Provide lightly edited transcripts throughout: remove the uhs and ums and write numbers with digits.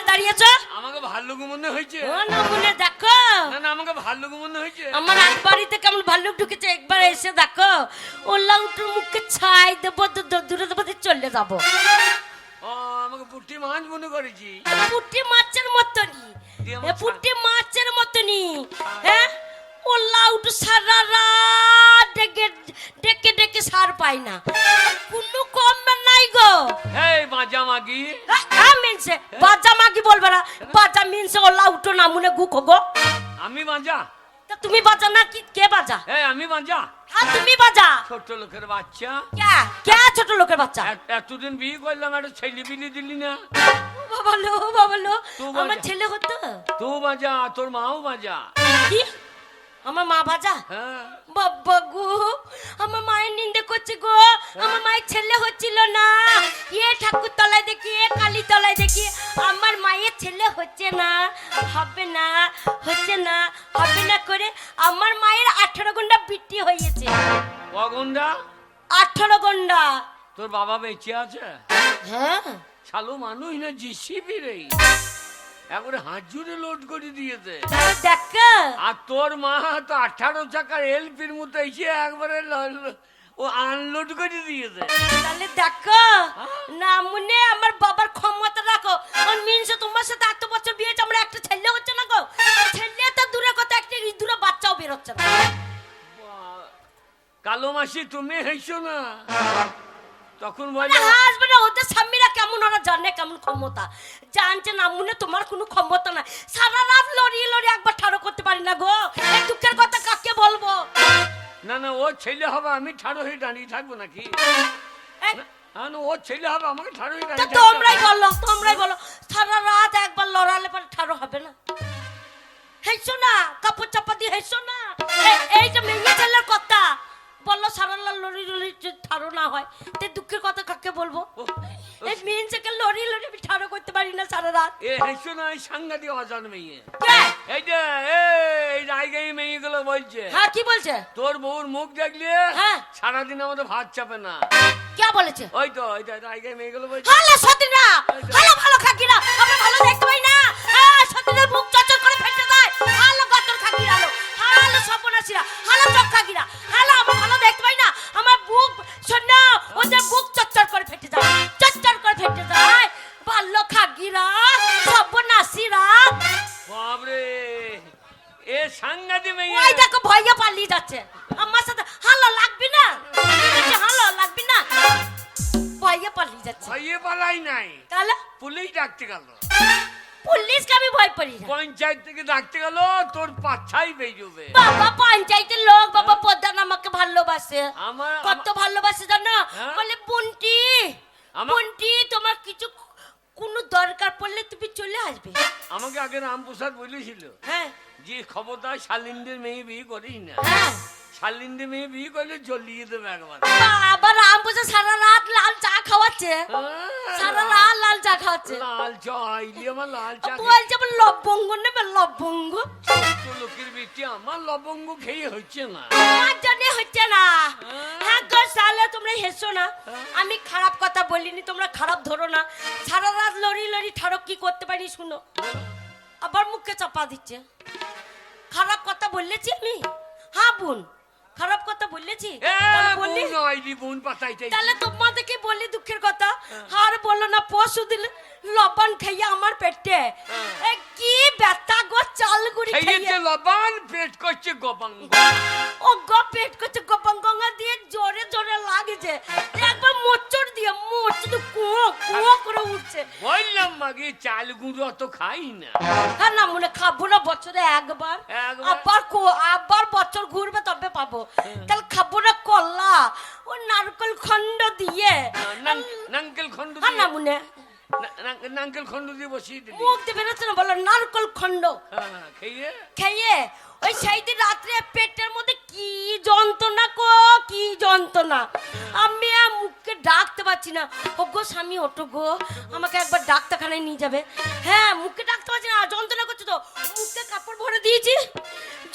দাঁড়িয়েছো? আমাকে ভাল্লুক মনে হয়েছে। ও না মনে দেখো না না আমাকে ভাল্লুক মনে হয়েছে। আমার এক বাড়িতে কেমন ভাল্লুক ঢুকেছে, একবার এসে দেখো ওল্লা উঠুর মুখে ছাই দেবো, দূরে দেবো, চলে যাবো। ও আমাকে পুঁটি মাছ মনে করেছি। পুঁটি মাছের মতনই, পুঁটি মাছের মতনই। হ্যাঁ ওল্লা উঠু সারা রাত ডেকে ডেকে ডেকে সার পাই না, কোনো কম নাই গো। এই বাজা মাগি, মিনছে বাজা মাগি বলবে না, বাজা মিনছে ওল্লা উঠো না মনে গুখো গো। আমি বাজা? তা তুমি বাজা না কি কে বাজা? এই আমি বাজা। হ্যাঁ তুমি বাজা। ছোট লোকের বাচ্চা। কে কে ছোট লোকের বাচ্চা? এতদিন বিয়ে করলাম, একটা ছেলে বিলি দিলি না। বাবা লো বাবা লো, আমার ছেলে হতো। তুই বাজা, তোর মাও বাজা। কি আমার মা বাজা? হ্যাঁ বাবা গো, আমার মায়ের নিন্দে করছে গো, আমার মায়ের ছেলে হচ্ছিল না। এ ঠাকুর তলায় দেখি, এ কালী তলায় দেখি, আমার মায়ের ছেলে হচ্ছে না, হবে না, হচ্ছে না, হবে না করে আমার মায়ের 18 গন্ডা বিটি হয়েছে। কগন্ডা? 18 গন্ডা। তোর বাবা বেঁচে আছে? হ্যাঁ শালো মানুষ না জিসিবি রে, একবারে হাত জুড়ে লোড করে দিয়েছে। দেখ আর তোর মা তো 18 চাকার এলপির মতো এসে একবারে ও আনলোড করে দিয়েছে। তাহলে দেখো না মনে আমার বাবার ক্ষমতা রাখো। আর মিনসে তোমার সাথে এত বছর বিয়ে হচ্ছে, আমরা একটা ছেলে হচ্ছে না গো। ছেলে তো দূরে কথা, একটা ইঁদুরে বাচ্চাও বের হচ্ছে না। কালো মাসি তুমি হইছো না তখন মানে বলে হাসবেন ওদের স্বামীরা কেমন, ওরা জানে কেমন ক্ষমতা, জানছে না মনে তোমার কোনো ক্ষমতা নাই। সারা রাত লড়িয়ে লড়িয়ে একবার ঠাড়ো করতে পারি না গো, এই দুঃখের কথা কাকে বলবো? না না ও ছেলে হবে, আমি ঠাড়ো হয়ে দাঁড়িয়ে থাকবো নাকি? না ও ছেলে হবে, আমাকে ঠাড়ো হয়ে দাঁড়িয়ে থাকতে হবে। তোমরাই বলো সারা রাত একবার লড়ালে পরে ঠাড়ো হবে না? হেসো না, কাপড় চাপা দিয়ে হেসো না। এই যে মেয়ে ছেলের কথা বললো, সারা রাত লড়ি লড়ি ঠাড়ো না হয়, তে দুঃখের কথা কাকে বলবো? এই মেয়ে ছেলে লড়ি লড়ি আমি ঠাড়ো করতে পারি না সারা রাত। এ হেসো না, এই সাংঘাতিক অজান মেয়ে। কে? এই যে এই জায়গায় মেয়েগুলো বলছে। হ্যাঁ কি বলছে? তোর বউর মুখ দেখলে হ্যাঁ সারাদিন আমাদের ভাত চাপে না। কে বলেছে? ওই তো জায়গায় মেয়েগুলো বলছে। হ্যালো সতীনা, হ্যালো ভালো খাকিরা, আমরা ভালো দেখতে পাই না। হ্যাঁ সতীনের মুখ চচ্চর করে ফেটে যায়। হ্যালো গতর খাকিরা, হ্যালো সপনাসিরা, হ্যালো চক খাকিরা, হ্যালো আমরা ভালো দেখতে পাই না। আমার বুক শোনো, ওদের বুক চচ্চর করে ফেটে যায়, চচ্চর করে ফেটে যায়। ভালো খাকিরা, সপনাসিরা। বাপরে এ সাংঘাতিক মেয়ে। ওই দেখো ভয়ে পালিয়ে যাচ্ছে আমার সাথে। হ্যালো লাগবি না, হ্যালো লাগবি না, ভয়ে পালিয়ে যাচ্ছে। ভয়ে পালাই নাই, তাহলে পুলিশ ডাকতে গেল। পুলিশকে আমি ভয় পাই না। পঞ্চায়েত থেকে ডাকতে গেল, তোর পাছাই বেজবে। বাবা পঞ্চায়েতের লোক, বাবা প্রধান আমাকে ভালোবাসে, আমার কত ভালোবাসে জানো? হ্যাঁ? বলে বুন্টি বুন্টি তোমার কিছু কোনো দরকার পড়লে তুমি চলে আসবে। আমাকে আগে রামপ্রসাদ বলেছিল হ্যাঁ যে খবরদার শালিনদের মেয়ে বিয়ে করিস না, হ্যাঁ শালিনদের মেয়ে বিয়ে করলে জ্বলিয়ে দেবে একবার। বাবা রামপুজা সারা রাত লাল চা খাওয়াচ্ছে, সারা রাত লাল চা খাওয়াচ্ছে। লাল চা আইলি আমার লাল চা বলছে আমার লবঙ্গ নেবে, লবঙ্গ। ছোট্ট লোকের বেটি আমার লবঙ্গ খেয়ে হচ্ছে না, আমার জন্য হচ্ছে না। হ্যাঁ গো সালে তোমরা হেসো না, আমি খারাপ কথা বলিনি, তোমরা খারাপ ধরো না। সারা রাত লড়ি লড়ি ঠাড়ক কি করতে পারি শুনো, আবার মুখে চাপা দিচ্ছে। খারাপ কথা বললেছি আমি? হ্যাঁ বোন খারাপ কথা বললেছি? তাহলে তোমাদেরকে বলি দুঃখের কথা। আর বলো না পশু দিলে লবণ খাইয়ে আমার পেটে কি ব্যথা গো, চাল গুড়ি খাইয়ে লবণ পেট করছে গোপাং, ও গো পেট করছে গোপাং গঙ্গা দিয়ে জোরে জোরে লাগছে, একবার মোচড় দিয়ে মোচড় কুয়ো কুয়ো করে উঠছে। বললাম মাগে চাল গুঁড়ো অত খাই না। হ্যাঁ না মনে খাবো না, বছরে একবার, আবার বছর ঘুরবে তবে পাবো। তাহলে খাবো না কলা ও নারকেল খন্ড দিয়ে, নারকেল খন্ড না মনে নারকেল খন্ড দিয়ে বসিয়ে দিলি, মুখ দিয়ে বেরোচ্ছে না, বলো নারকেল খন্ড খেয়ে খেয়ে ওই সেই দিন রাত্রে পেটের মধ্যে কি যন্ত্রণা গো, কি যন্ত্রণা, আমি আর মুখকে ডাকতে পারছি না। ও গো স্বামী ওঠো গো, আমাকে একবার ডাক্তারখানায় নিয়ে যাবে। হ্যাঁ মুখকে ডাকতে পারছি না, যন্ত্রণা করছে তো, মুখে কাপড় ভরে দিয়েছি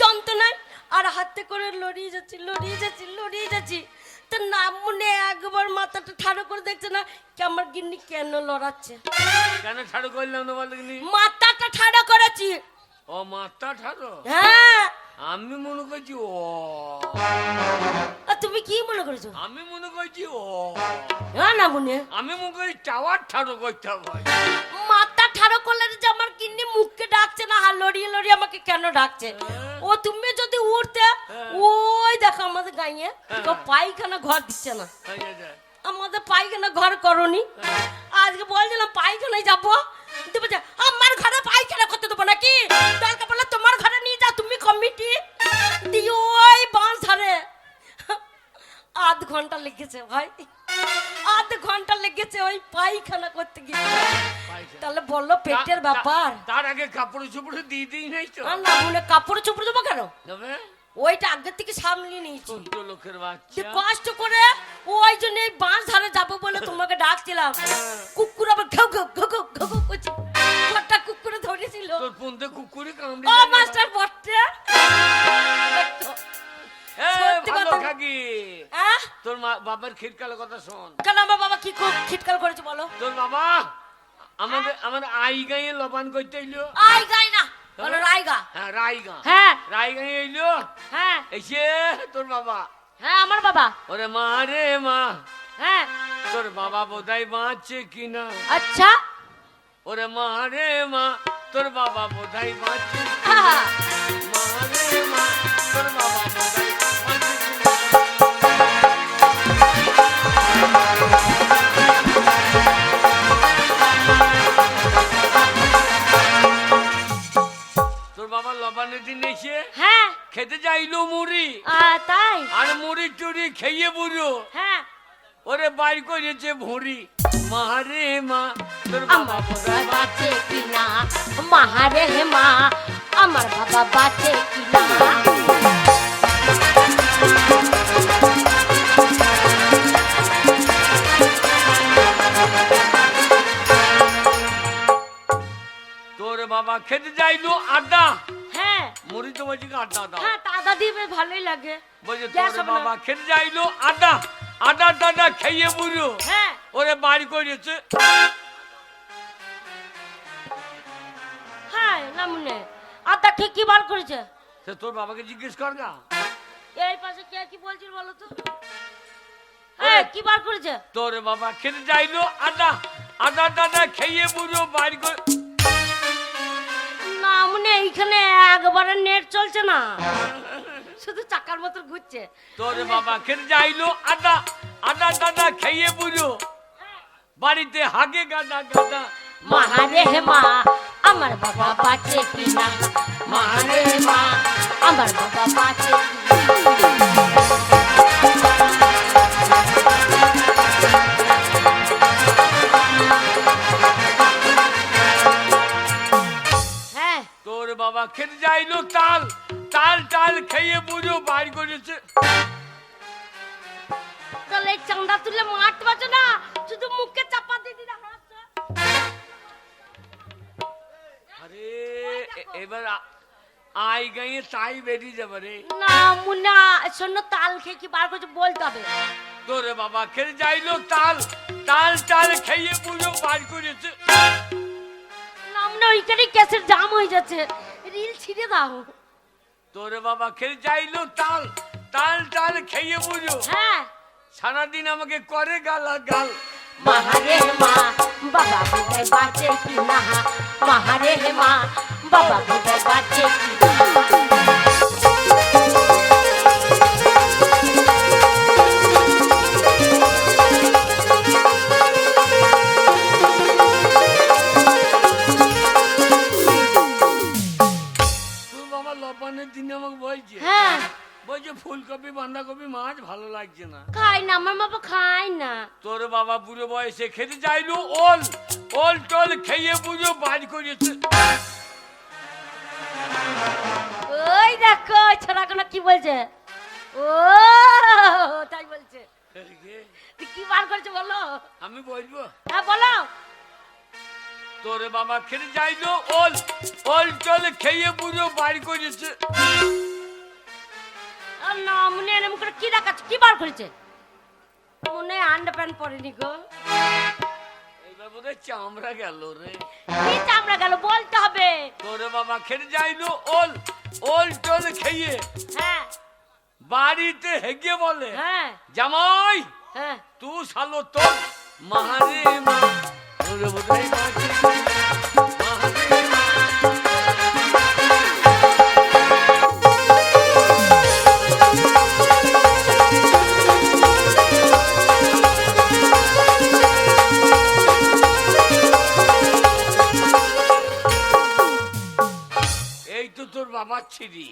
যন্ত্রণায়, আর হাতে করে লড়িয়ে যাচ্ছি লড়িয়ে যাচ্ছি লড়িয়ে যাচ্ছি। তো নাম মনে একবার মাথাটা ঠাড়ো করে দেখছে না কি আমার গিন্নি কেন লড়াচ্ছে। কেন ঠাড়ো করলাম না বল দেখিনি? মাথাটা ঠাড়ো করেছি। ও মাথা ঠাড়ো? হ্যাঁ। আমি মনে করছি ও। আর তুমি কি মনে করেছো? আমি মনে করছি ও। না মনে আমি মনে করি টাওয়ার ঠাড়ো করতে হবে। মাথা ঠাড়ো করলে যে আমার গিন্নি মুখকে ডাকছে না, লড়িয়ে লড়িয়ে আমাকে কেন ডাকছে? ও তুমি যদি উঠতে, ওই দেখো আমাদের গাঁয়ে তো পায়খানা ঘর দিচ্ছে না। আমাদের পায়খানা ঘর করনি। আজকে বলছিলাম পায়খানায় যাবো, আমার ঘরে পায়খানা করতে দেবো নাকি? দরকার পড়লে তোমার ঘরে নিয়ে যাও, তুমি কমিটি দিয়ে ওই বাঁশ ধরে আধ ঘন্টা লেগেছে ভাই, আধ ঘন্টা লেগেছে ওই পায়খানা করতে গিয়ে। তাহলে বললো পেটের ব্যাপার। তার আগে কাপড় চোপড় দিয়ে দিই নাই তো? না বলে কাপড় চোপড় দেবো কেন? ওইটা আগের থেকে সামলে নিয়েছি। লোকের বাচ্চা কষ্ট করে ওই জন্য বাঁশ ধারে যাবো বলে তোমাকে ডাকছিলাম। কুকুর আবার ঘেউ ঘেউ ঘেউ ঘেউ ঘেউ ঘেউ করছে। কটা কুকুরে ধরেছিল। তোর পুনতে কুকুরে কামড়ে। ও মাস্টার বটে। তোর বাবার খিটকালের কথা শোন। কেন আমার বাবা কি খিটকাল করেছে বলো? তোর বাবা আমার আই গায়ে লবান করতে এলো। আই গাই না বলো রাইগা। হ্যাঁ রাইগা। হ্যাঁ রাইগা এলো। হ্যাঁ এসে তোর বাবা। হ্যাঁ আমার বাবা। ওরে মা রে মা। হ্যাঁ তোর বাবা বোধহয় বাঁচছে কিনা। আচ্ছা। ওরে মা রে মা তোর বাবা বোধহয় বাঁচছে। মা রে মা তোর বাবা বোধহয় লবানের দিন এসে হ্যাঁ খেতে যাইলো মুড়ি। তাই? আর মুড়ি টুড়ি খেয়ে বুড়ো। হ্যাঁ ওরে বাই করেছে ভুঁড়ি। মারে মা তোর বাবা বোধহয় বাঁচে কিনা। মাহারে হে মা আমার বাবা বাঁচে কিনা। তোর বাবা খেতে যাইলো আড্ডা। হ্যাঁ মুড়ি তো বলছি আড্ডা দাও। হ্যাঁ আড্ডা দিবে ভালোই লাগে। বলছে তোর বাবা খেতে যাইলো আড্ডা। আড্ডা টাডা খেয়ে বুড়ো। হ্যাঁ ওরে বাড়ি করেছে। হ্যাঁ না মনে আড্ডা ঠিক কি বার করেছে? সে তোর বাবাকে জিজ্ঞেস কর না। এই পাশে কে কি বলছিল বলো তো? হ্যাঁ কি বার করেছে? তোর বাবা খেতে যাইলো আড্ডা। আড্ডা টাডা খেয়ে বুড়ো বাড়ি করে। না মনে এইখানে একবারে নেট চলছে না, শুধু চাকার মতো ঘুরছে। তোর বাবা খেতে যাইলো আড্ডা। আড্ডা টাডা খেয়ে বুড়ো বাড়িতে হাগে গাদা গাদা। মাহারে হে মা আমার বাবা বাঁচে কিনা। মাহারে মা আমার বাবা বাঁচে হ্যাঁ। তোর বাবা খেতে যাইলো তাল। তাল টাল খেয়ে বুড়ো বাড়ি করেছে। তাহলে চাঁদা তুলে মাঠ বাজো না, শুধু মুখে চাপা দিয়ে দিলে হাসছে। আরে এবার আই গায়ে তাই বেরিয়ে যাবে রে। না মুন্না শোনো তাল খেয়ে কি বার করছে বলতে হবে। তোর বাবা খেতে যাইলো তাল। তাল টাল খেয়ে বুড়ো বাড়ি করেছে। না মুন্না ওইখানে গ্যাসের জাম হয়ে যাচ্ছে, রিল ছিঁড়ে দাও। তোর বাবা খেতে যাইলো তাল। তাল টাল খেয়ে বুড়ো হ্যাঁ সারাদিন আমাকে করে গালা গাল। মাহারে মা বাবা বোধহয় বাঁচে কিনা। মাহারে মা বাবা বোধহয় বাঁচে কিনা। তোর বাবা লবণের দিনে আমাকে বলছে। হ্যাঁ বলছে ফুলকপি বাঁধাকপি মাছ ভালো লাগছে না। খাই না আমার বাবা খাই না। তোর বাবা বুড়ো বয়সে খেতে যাইলো ওল। ওল টোল খেয়ে বুড়ো বাড়ি করেছে। ওই দেখো ছোড়া কোনো কি বলছে। ও তাই বলছে। কি বার করছে বলো? আমি বলবো? হ্যাঁ বলো। তোর বাবা খেতে যাইলো ওল। ওল টোল খেয়ে বুড়ো বাড়ি করেছে। না মনে এরকম করে কি দেখাচ্ছে, কি বার করেছে? মনে হয় আন্ডারপ্যান্ট পরেনি গো। এইবার বোধহয় চামড়া গেল রে। কি চামড়া গেল বলতে হবে। তোরে বাবা খেতে যাইলো ওল ওল টোল খেয়ে হ্যাঁ বাড়িতে হেগে বলে হ্যাঁ জামাই হ্যাঁ তু সালো তোর মাহারে মা তোরে বোধহয় মাঝি মাহারে মা। এই তো তোর বাবার ছিরি।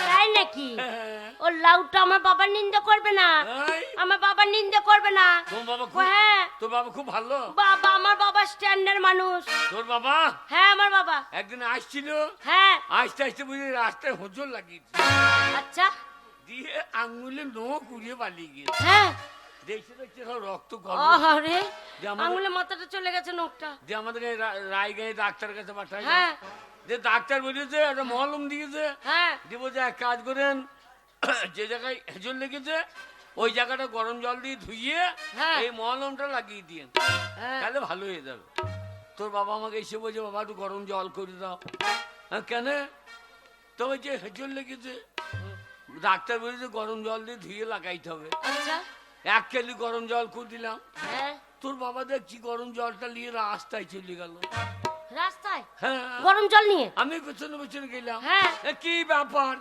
তাই নাকি? ও লাউটা আমার বাবার নিন্দা করবে না, এই, আমার বাবার নিন্দা করবে না। তোর বাবা ও খুব হ্যাঁ তোর বাবা খুব ভালো। বাবা, আমার বাবা স্ট্যান্ডার্ড মানুষ। তোর বাবা হ্যাঁ আমার বাবা। একদিন আসছিল, হ্যাঁ আসতে আসতে বুঝি রাস্তায় হোঁচট লাগিয়েছে, আচ্ছা দিয়ে আঙ্গুলে নখ উড়িয়ে পালিয়ে গিয়েছে। হ্যাঁ দেখছে দেখছে সব রক্ত গর্ভ। আরে যে আমাদের- আঙুলে মাথাটা চলে গেছে নখটা। যে আমাদের রায়গাঁয়ে ডাক্তার কাছে পাঠায়, হ্যাঁ যে ডাক্তার বলেছে একটা মলম দিয়েছে, হ্যাঁ দিব যে এক কাজ করেন যে জায়গায় হেঁচড় লেগেছে ওই জায়গাটা গরম জল দিয়ে ধুইয়ে হ্যাঁ। এই মলমটা লাগিয়ে দিয়ে হ্যাঁ তাহলে ভালো হয়ে যাবে। তোর বাবা আমাকে এসে বলছে বাবা একটু গরম জল করে দাও। হ্যাঁ কেন? তবে যে হেঁচড় লেগেছে ডাক্তার বলেছে গরম জল দিয়ে ধুয়ে লাগাইতে হবে। আচ্ছা 1 কেজি গরম জল করে দিলাম। হ্যাঁ তোর বাবা দেখছি গরম জলটা নিয়ে রাস্তায় চলে গেল। রাস্তায় হ্যাঁ গরম জল নিয়ে? আমি পেছনে পেছনে গেলাম, হ্যাঁ এ কি ব্যাপার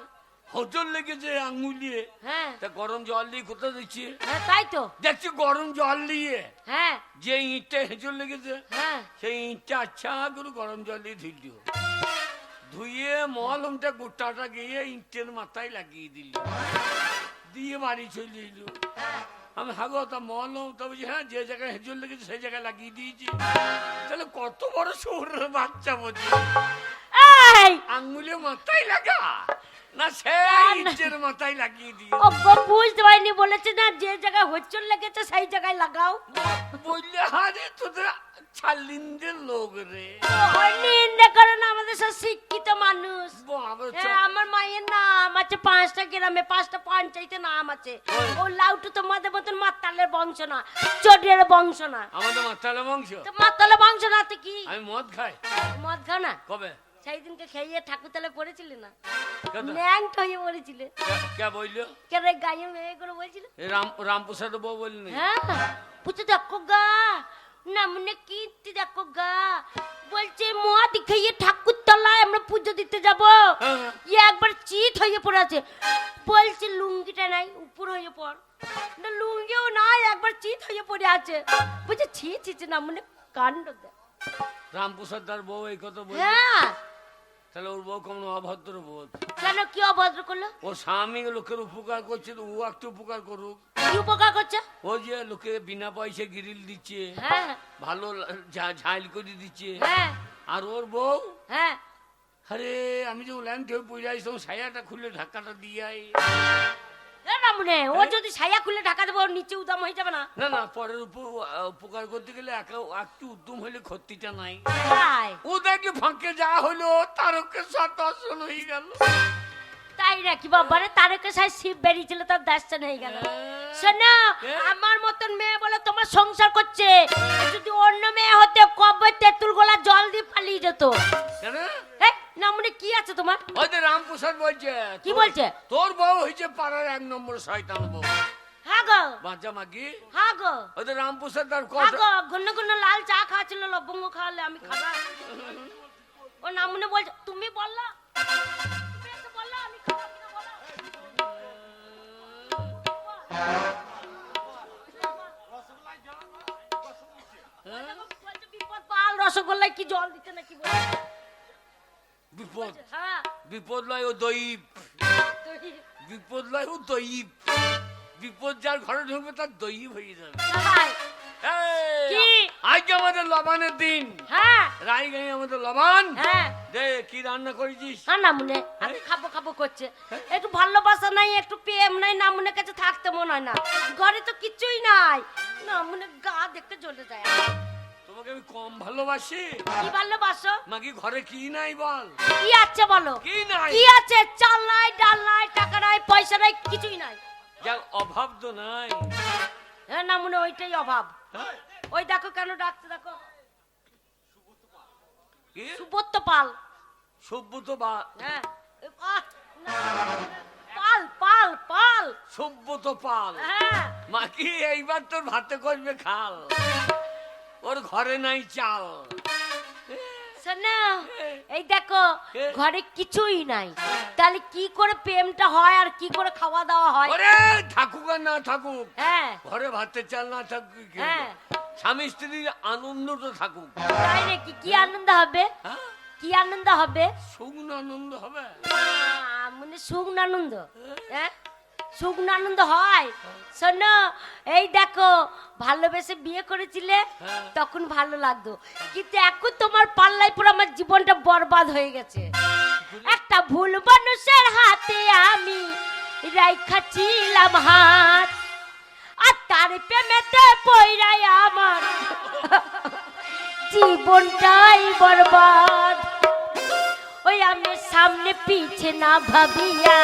হোঁচড় লেগেছে আঙুলিয়ে, হ্যাঁ তা গরম জল দিয়ে কোথায় দিচ্ছি, হ্যাঁ তাই তো। দেখছি গরম জল দিয়ে হ্যাঁ যে ইঁটটা হেঁচড় লেগেছে হ্যাঁ সেই ইঁটটা আচ্ছা করে গরম জল দিয়ে ধুই দিও, ধুয়ে মলমটা গোটাটা গিয়ে ইঁটের মাথায় লাগিয়ে দিল, দিয়ে বাড়ি চলে এলো। আমি হাগো তা মলম, তবে হ্যাঁ যে জায়গায় হেঁচড় লেগেছে সেই জায়গায় লাগিয়ে দিয়েছি। তাহলে কত বড় শহরের বাচ্চা বলছি, এই আঙ্গুলে মাথায় লাগা না সেই ইঁটের মাথায় লাগিয়ে দিয়ে ও গো বুঝতে পারিনি, বলেছে না যে জায়গায় হোঁচট লেগেছে সেই জায়গায় লাগাও। বললে হারে তোদের ছালিন্দের লোক রে। ও নিন্দা করে না, আমাদের সব শিক্ষিত মানুষ। বাবা, হ্যাঁ, আমার মায়ের নাম আছে 5টা গ্রামে 5টা পঞ্চায়েতে নাম আছে। ও লাউটু তোমাদের মতন মাতালের বংশ না, চটিয়ার বংশ না। আমাদের মাতালে বংশ, তো মাতালের বংশ না তো কি? আমি মদ খাই। মদ খাও না? কবে? সেই দিনকে খেয়ে ঠাকুর তলে পড়েছিলে না, কেন? ন্যাংট হয়ে পড়েছিলে। কে বললো? কেন গায়ে মেয়ে করে বলছিল? এই রামপ্রসাদ বউ বললি? হ্যাঁ পুজো দেখো গা না, মনে কীর্তি দেখো গা, বলছে মদ খেয়ে ঠাকুর তলায় আমরা পুজো দিতে যাব। হ্যাঁ। ইয়ে একবার চিত হয়ে পড়ে আছে, বলছে লুঙ্গিটা নাই উপর হয়ে পড়, না লুঙ্গিও নাই একবার চিত হয়ে পড়ে আছে, বলছে ছি ছি ছি, না মনে কাণ্ড দেয়। রামপ্রসাদ তার বউ এই কথা বলল? হ্যাঁ তাহলে ওর বউ কেমন অভদ্র বউ? কেন কি অভদ্র করলো? ও স্বামী লোকের উপকার করছে তো ও একটু উপকার করুক। কি উপকার করছে? ও যে লোকে বিনা পয়সা গ্রিল দিচ্ছে, হ্যাঁ ভালো ঝাইল করে দিচ্ছে, হ্যাঁ আর ওর বউ হ্যাঁ আরে আমি যে ল্যান্ড হয়ে পড়ে যাই তখন সায়াটা খুলে ধাক্কাটা দিয়ে আই। না মনে ও যদি ছায়া খুলে ঢাকা দেবো ওর নিচে উদাম হয়ে যাবে না? না না পরের উপকার করতে গেলে একটু উদ্যম হইলে ক্ষতিটা নাই। তাই ও দেখি ফাঁকে যা হলো তারকে সব দর্শন হয়ে গেল। তাই নাকি বাবারে? তারকে সাই শিব বেরিয়েছিল তার দর্শন হয়ে গেল। শোনো আমার মতন মেয়ে বলে তোমার সংসার করছে, যদি অন্য মেয়ে হতে কবে তেঁতুল গোলা জল দিয়ে পালিয়ে যেত। কেন? এই, না মনে কি আছে তোমার? ওই যে রামপ্রসাদ বলছে। কি বলছে? তোর বউ হয়েছে পাড়ার 1 নম্বর শয়তান বউ। হ্যাঁ গো বাঁচা মাগি। হ্যাঁ গো ওই যে রামপ্রসাদ তার হ্যাঁ কথা। গো, ঘন ঘন লাল চা খাচ্ছিল, লবঙ্গ খাওয়ালে আমি খারাপ। ও না মনে বলছে তুমি বললা, তুমি এসে বললা আমি খারাপ না বলো। বলছে বিপদ পাল রসগোল্লায় কি জল দিতে নাকি বলে। বিপদ হ্যাঁ বিপদ লয় ও দইব, বিপদ লয় ও দইব, বিপদ যার ঘরে ঢুকবে তার দইব হয়ে যাবে। ভাই এই, কি? আজ আমাদের লবানের দিন, হ্যাঁ রায়গাঁয়ে আমাদের লবান। হ্যাঁ দে কি রান্না করেছিস? হ্যাঁ না মনে আমি খাবো খাবো করছে, একটু ভালোবাসা নাই, একটু প্রেম নাই, না মনে কাছে থাকতে মনে হয় না, ঘরে তো কিছুই নাই, না মনে গা দেখতে জ্বলে যায়। তোমাকে আমি কম ভালোবাসি? কি ভালোবাসো? মাগি ঘরে কি নাই বল? কি আছে বলো? কি নাই? কি আছে? চাল নাই, ডাল নাই, টাকা নাই, পয়সা নাই, কিছুই নাই। যার অভাব তো নাই। হ্যাঁ না মনে ওইটাই অভাব। হ্যাঁ? ওই দেখো কেন ডাকছে দেখো, কি? সুব্রত পাল। সভ্যত বা হ্যাঁ না, পাল পাল পাল। সভ্যত পাল। হ্যাঁ মা কি এইবার তোর ভাতে করবে খাল, ওর ঘরে নাই চাল। শোনো এই দেখো ঘরে কিছুই নাই, তাহলে কি করে প্রেমটা হয় আর কি করে খাওয়া দাওয়া হয়? ওরে থাকুক আর না থাকুক, হ্যাঁ ঘরে ভাতের চাল না থাকুক কি হলো? হ্যাঁ। স্বামী স্ত্রীর আনন্দ তো থাকুক। তাই নাকি? কি আনন্দ হবে? হ্যাঁ? কি আনন্দ হবে? সুগ্ন আনন্দ হবে। মানে সুগ্ন আনন্দ? হ্যাঁ সুগ্ন আনন্দ হয়। শোনো এই দেখো ভালোবেসে বিয়ে করেছিলে তখন ভালো লাগতো, কিন্তু এখন তোমার পাল্লায় পর আমার জীবনটা বরবাদ হয়ে গেছে। একটা ভুল মানুষের হাতে আমি রাইখাছিলাম হাত, আর তার প্রেমেতে পইরাই আমার জীবনটাই বরবাদ। ওই আমি সামনে পিছে না ভাবিয়া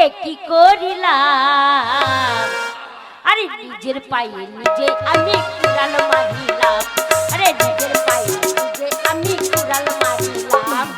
এ কি করিলাম, আরে নিজের পায়ে নিজে আমি কুড়াল মারিলাম, আরে নিজের পায়ে নিজে আমি কুড়াল মারিলাম।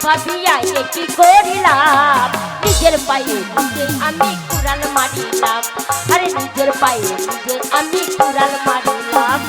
ভাবিয়া কি করিলাম, নিজের পায়ে নিজে আমি কুড়াল মারিলাম, আরে নিজের পায়ে নিজে আমি কুড়াল মারিলাম।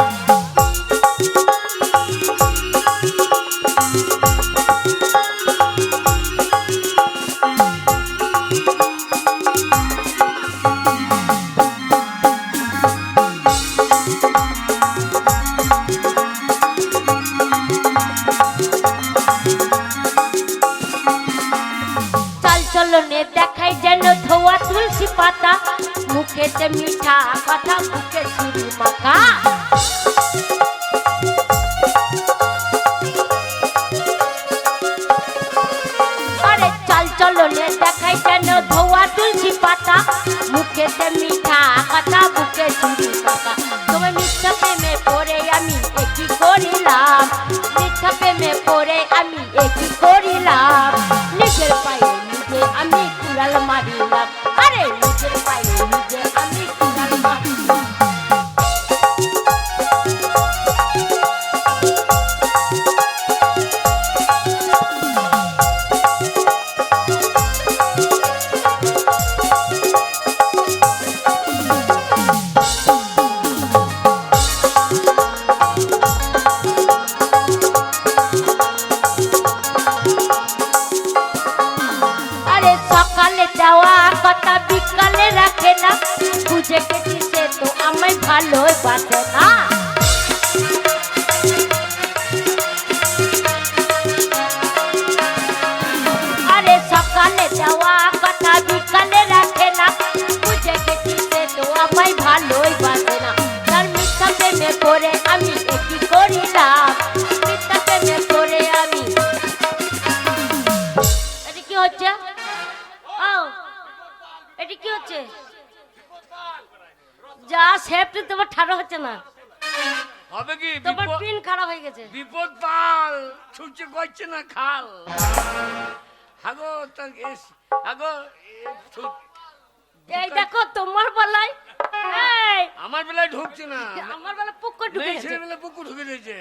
চলনে দেখাই যেন ধোয়া তুলসী পাতা, মুখেতে মিঠা কথা মুখে ছুরি মাখা। আরে চাল চলনে দেখাই যেন ধোয়া তুলসী পাতা, মুখেতে মিঠা কথা মুখে ছুরি মাখা। তোমার মিথ্যা প্রেমে পড়ে আমি একই করিলাম, মিথ্যা প্রেমে পড়ে আমি একই করিলাম, নিজের পায়ে আমি কুড়াল মারিলাম, আরে নিজের পায়ে নিজে আমি কুড়াল মারিলাম। কথা বিকালে রাখে না, বুঝে গেছি সে তো আমায় ভালোবাসে না। আরে সকালে যাওয়া কথা বিকালে রাখে না, বুঝে গেছি সে তো আমায় ভালোবাসে না। তার মিথ্যা প্রেমে পড়ে আমি একই করিলাম, মিথ্যা প্রেমে পড়ে আমি। এটা কি হচ্ছে? এটা কি হচ্ছে? যা সেফটি তোমার ঠাড়া হচ্ছে না, হবে কি তোমার পিন খারাপ হয়ে গেছে। বিপদ পাল ছুটছে করছে না খাল। আগো আগো এই দেখো তোমার বেলায় আমার বেলায় ঢুকছে না, আমার বেলায় পুকুর ঢুকে গেছে, ছেলে বেলায় পুকুর ঢুকে দিয়েছে।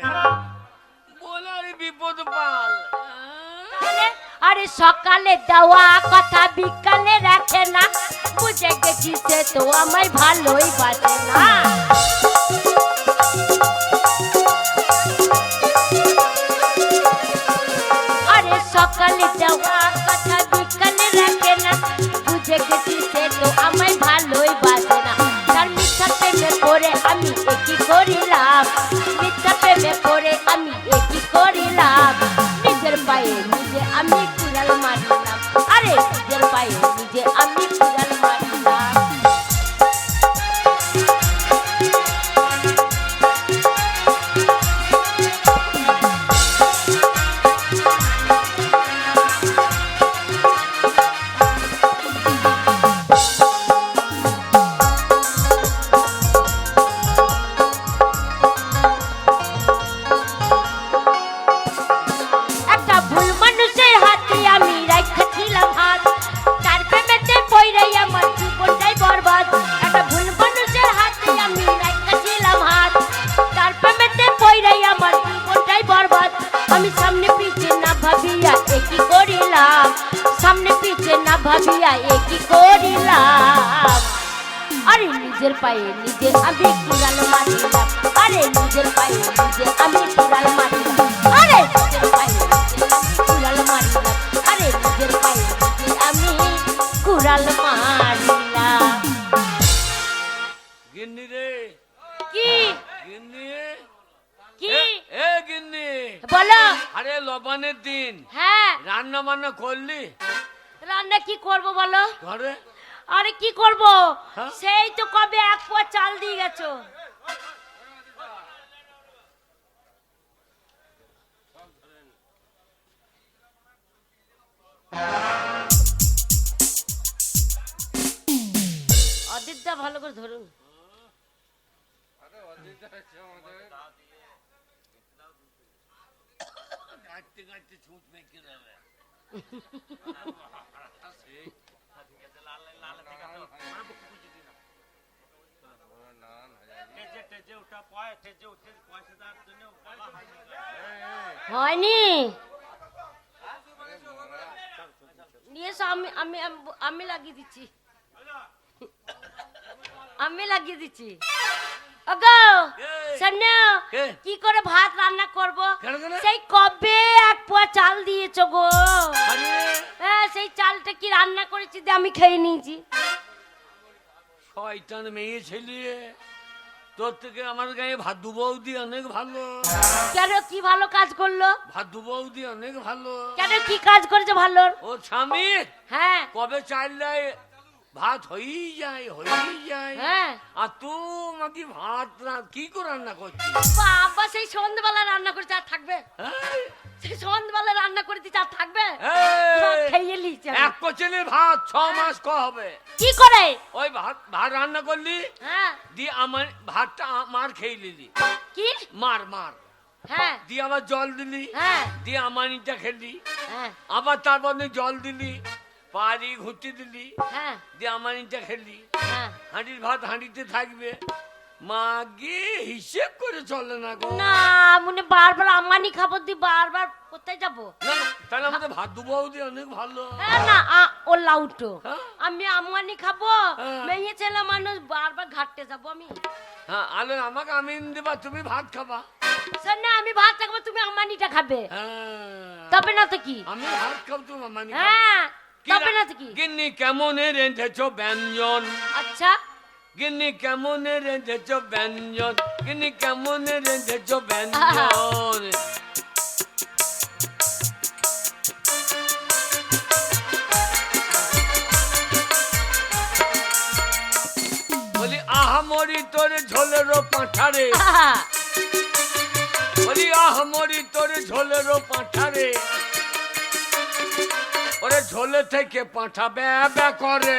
বলে আরে বিপদ পাল। আরে সকালে দেওয়া কথা বিকালে রাখে না, বুঝে গেছি সে তো আমায় ভালোই বাসে না। আরে সকালে দেওয়া কথা বিকালে রাখে না, বুঝে গেছি সে তো আমায় ভালোই বাসে না। তার মিথ্যা প্রেমে পড়ে আমি একই করিলাম, মিথ্যা প্রেমে পড়ে আমি একই করিলাম, করিলাম, আরে নিজের পায়ে নিজে আমি কুড়াল মারিলাম, আরে নিজের পায়ে নিজে আমি কুড়াল মারিলাম, আরে নিজের পায়ে নিজে আমি কুড়াল মারিলাম, আরে নিজের পায়ে নিজে আমি কুড়াল মারিলাম। গিন্নি রে, কি গিন্নি, কি এ গিন্নি, বলো। আরে লবণের দিন হ্যাঁ, রান্না বান্না করলি রান্না কি করব বলো। ঘরে? আরে কি করব, হ্যাঁ? সেই তো কবে এক পোয়া চাল দিয়ে গেছো। অদিতদা ভালো করে ধরুন। গাঁটতে গাঁটতে ছুট মেকে যাবে। হয়নি নিয়ে এসো, আমি আমি আমি- আমি লাগিয়ে দিচ্ছি, আমি লাগিয়ে দিচ্ছি। ওগো এই। শোনো, কে? কি করে ভাত রান্না করব? কেন কেন? সেই কবে এক পোয়া চাল দিয়েছো গো। আরে হ্যাঁ, সেই চালটা কি রান্না করেছি দিয়ে আমি খেয়ে নিয়েছি। শয়তান মেয়ে ছেলে, তোর থেকে আমার গায়ে ভাদু বৌদি অনেক ভালো, কেন, কি ভালো কাজ করলো? ভাদু বৌদি অনেক ভালো। কেন, কি কাজ করেছে ভালো? ও স্বামী হ্যাঁ কবে চাইলে ভাত হয়েই যায়, হয়েই যায়। হ্যাঁ, আর তুই নাকি ভাত কি করে রান্না করছিস? বাবা সেই সন্ধ্যাবেলা রান্না করেছে আর থাকবে? এই, সেই সন্ধ্যাবেলা রান্না করে দিচ্ছে আর থাকবে? এই, খেয়ে নিয়েছে আমি। এক কচেলে ভাত 6 মাস ক হবে। কি করে? ওই ভাত ভাত রান্না করলি হ্যাঁ, দিয়ে আমার ভাতটা মার খেয়ে নিলি, কি? মার মার হ্যাঁ দিয়ে আবার জল দিলি, হ্যাঁ দিয়ে আমার ইটা খেলি, হ্যাঁ আবার তারপর জল দিলি, পাড়ি ঘুরতে দিলি, হ্যাঁ দিয়ে আমার ইটা খেলি। হ্যাঁ। হাঁড়ির ভাত হাঁড়িতে থাকবে, মাগে হিসেব করে চলে না গো। না, মনে বারবার আমানি খাবার দি বারবার কোথায় যাবো? না, না, তাহলে আমাদের ভাত বৌদি অনেক ভালো। হ্যাঁ না, ও লাউটো, হ্যাঁ? আমি আমানি খাবো? হ্যাঁ। মেয়ে ছেলে মানুষ, বারবার ঘাটতে যাবো আমি? হ্যাঁ, আলো আমাকে আমিন দেবা, তুমি ভাত খাবা। শোন না, আমি ভাত খাবো, তুমি আমানিটা খাবে, হ্যাঁ, তবে না তো কি? আমি ভাত খাব, তুমি মামানি খাবা। হ্যাঁ, কি তবে রা- না তো কি? গিন্নি কেমন রেঁধেছ ব্যঞ্জন, আচ্ছা, গিন্নি কেমন রেঁধেছ ব্যঞ্জন, গিন্নি কেমন রেঁধেছ ব্যঞ্জন। বলি আহা মরি তোর ঝোলেরও পাঁঠারে, বলি আহা মরি তোর ঝোলেরও পাঁঠারে, ওরে ঝোলে থেকে পাঁঠা ব্যা ব্যা করে,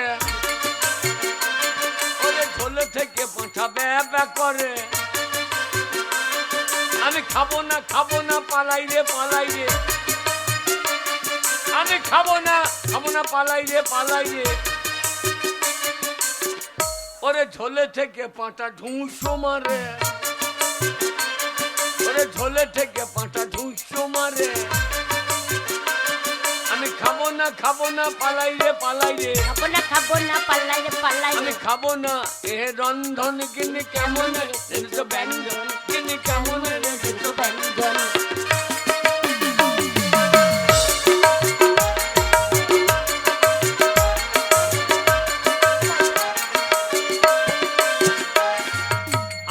ওরে ঝোলে থেকে পাঁঠা ব্যা ব্যা করে। আমি খাবো না পালাই রে পালাই রে, আমি খাবো না পালাই রে পালাই রে। ওরে ঝোলে থেকে পাঁঠা ঢুঁসো মারে, ওরে ঝোলে থেকে পাঁঠা ঢুঁসো মারে। আমি খাবো না পালাই রে পালাই রে, খাবো না পাল্লাই রে পাল্লাই আমি রে। খাবো না এ রন্ধন কিনে কেমন রেঁধেছ ব্যঞ্জন, কিনে কেমন রেঁধেছ ব্যঞ্জন।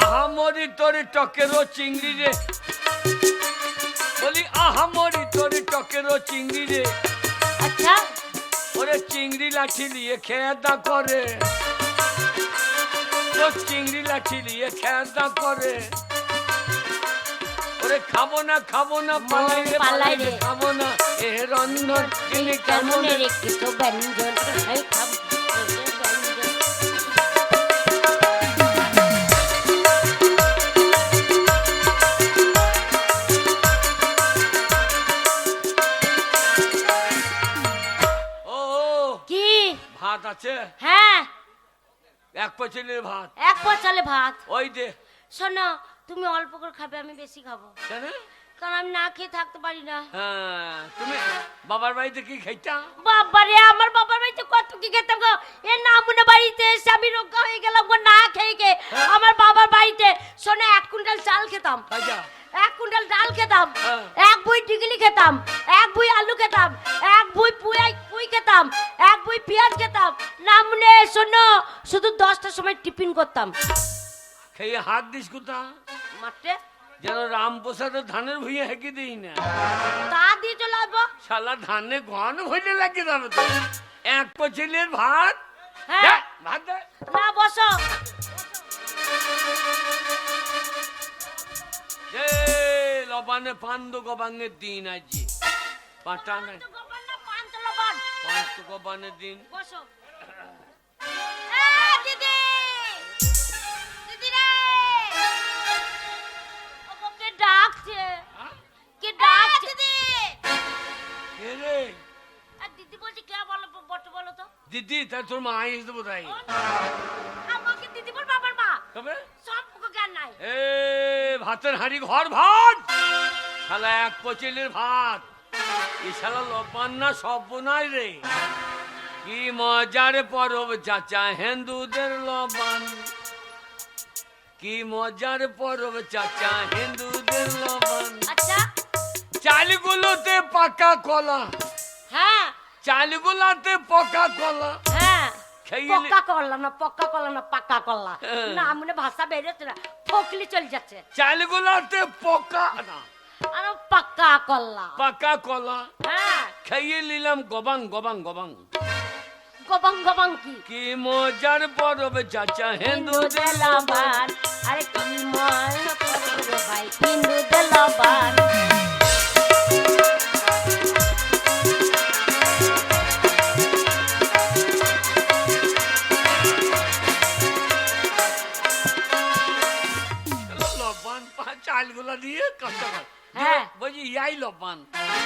আহামরি তোর টকেরও চিংড়ি রে, বলি আহামরি তোর টকেরও চিংড়ি রে, আচ্ছা, ওরে চিংড়ি লাঠি নিয়ে খেদা করে, তোর চিংড়ি লাঠি নিয়ে খেদা করে। ওরে খাবো না পালাই রে পালাই রে, খাবো না এ রন্ধন কিনে কেমন কেমন রেখেছ ব্যঞ্জন, আমি খাবো ব্যঞ্জন। ও কি? ভাত আছে, হ্যাঁ, এক পচেলের ভাত, এক পোয়া চালে ভাত। ওই দে। শোনো, তুমি অল্প করে খাবে, আমি বেশি খাবো। কেন? কারণ আমি না খেয়ে থাকতে পারি না। হ্যাঁ, তুমি বাবার বাড়িতে কি খাইতা? বাবারে, আমার বাবার বাড়িতে কত কি খেতাম গো। এ নামুনা বাড়িতে এসে আমি রোগা হয়ে গেলাম গো না খেয়ে খেয়ে। আমার বাবার বাড়িতে শোনে 1 কুইন্টাল চাল খেতাম, আচ্ছা 1 কুইন্টাল ডাল খেতাম, হ্যাঁ। 1 বুই টিকলি খেতাম, 1 বুই আলু খেতাম, 1 বুই পুই খেতাম, 1 বুই পেঁয়াজ খেতাম। নামুনে শোনো শুধু 10টার সময় টিফিন করতাম। খেয়ে হাত দিস কোথা? মাঠে যেন রামপ্রসাদের ধানের ভুঁইয়ে হেঁকে দিই না। তা দিয়ে চলে আসবো। শালা ধানে ঘন হইলে লাগে যাবে তো। 1 পচিলের ভাত। হ্যাঁ। দে, ভাত দে। না বসো। এ লবানে পান্দ গবাঙ্গের দিন আজকে। পাঁচটা নাই পাঁচ গবানের দিন। বসো। দিদি দিদি রে, ওকে ডাকছে। হ্যাঁ? কে ডাকছে? দিদি কে রে? দিদি বলছি কে বলো বটো বলো তো। দিদি তার তোর মা এসে বোধ হয়। আমাকে দিদি বল বাবার মা। তবে সম্পর্ক জ্ঞান নাই। এ ভাতের হাঁড়ি ঘর ভাত। শালা 1 পচিলের ভাত। এই শালা লবান না সব নাই রে। কি মজার পরব চাচা হিন্দুদের লবান। কি মজার পরব চাচা হিন্দুদের লবান। আচ্ছা চালগুলোতে পাকা কলা। হ্যাঁ চালগুলাতে পাকা কলা। হ্যাঁ খেয়ে পক্কা করলা না পক্কা করলা না পাক্কা করলা হ্যাঁ। না মানে ভাষা বেরোচ্ছে না ফকলি চলে যাচ্ছে। চালগুলাতে পাকা না আর পাক্কা করলা। পাকা কলা হ্যাঁ খেয়ে নিলাম গবাং গবাং গবাং। গবাং গবাং কি কি মজার পরব চাচা হিন্দু হিন্দুদের দেলাবান। আরে কি মজা পড়বে রে ভাই হিন্দু দেলাবান। লবান চালগুলা দিয়ে কষ্ট কর। হ্যাঁ। বলছি ইয়াই লবান।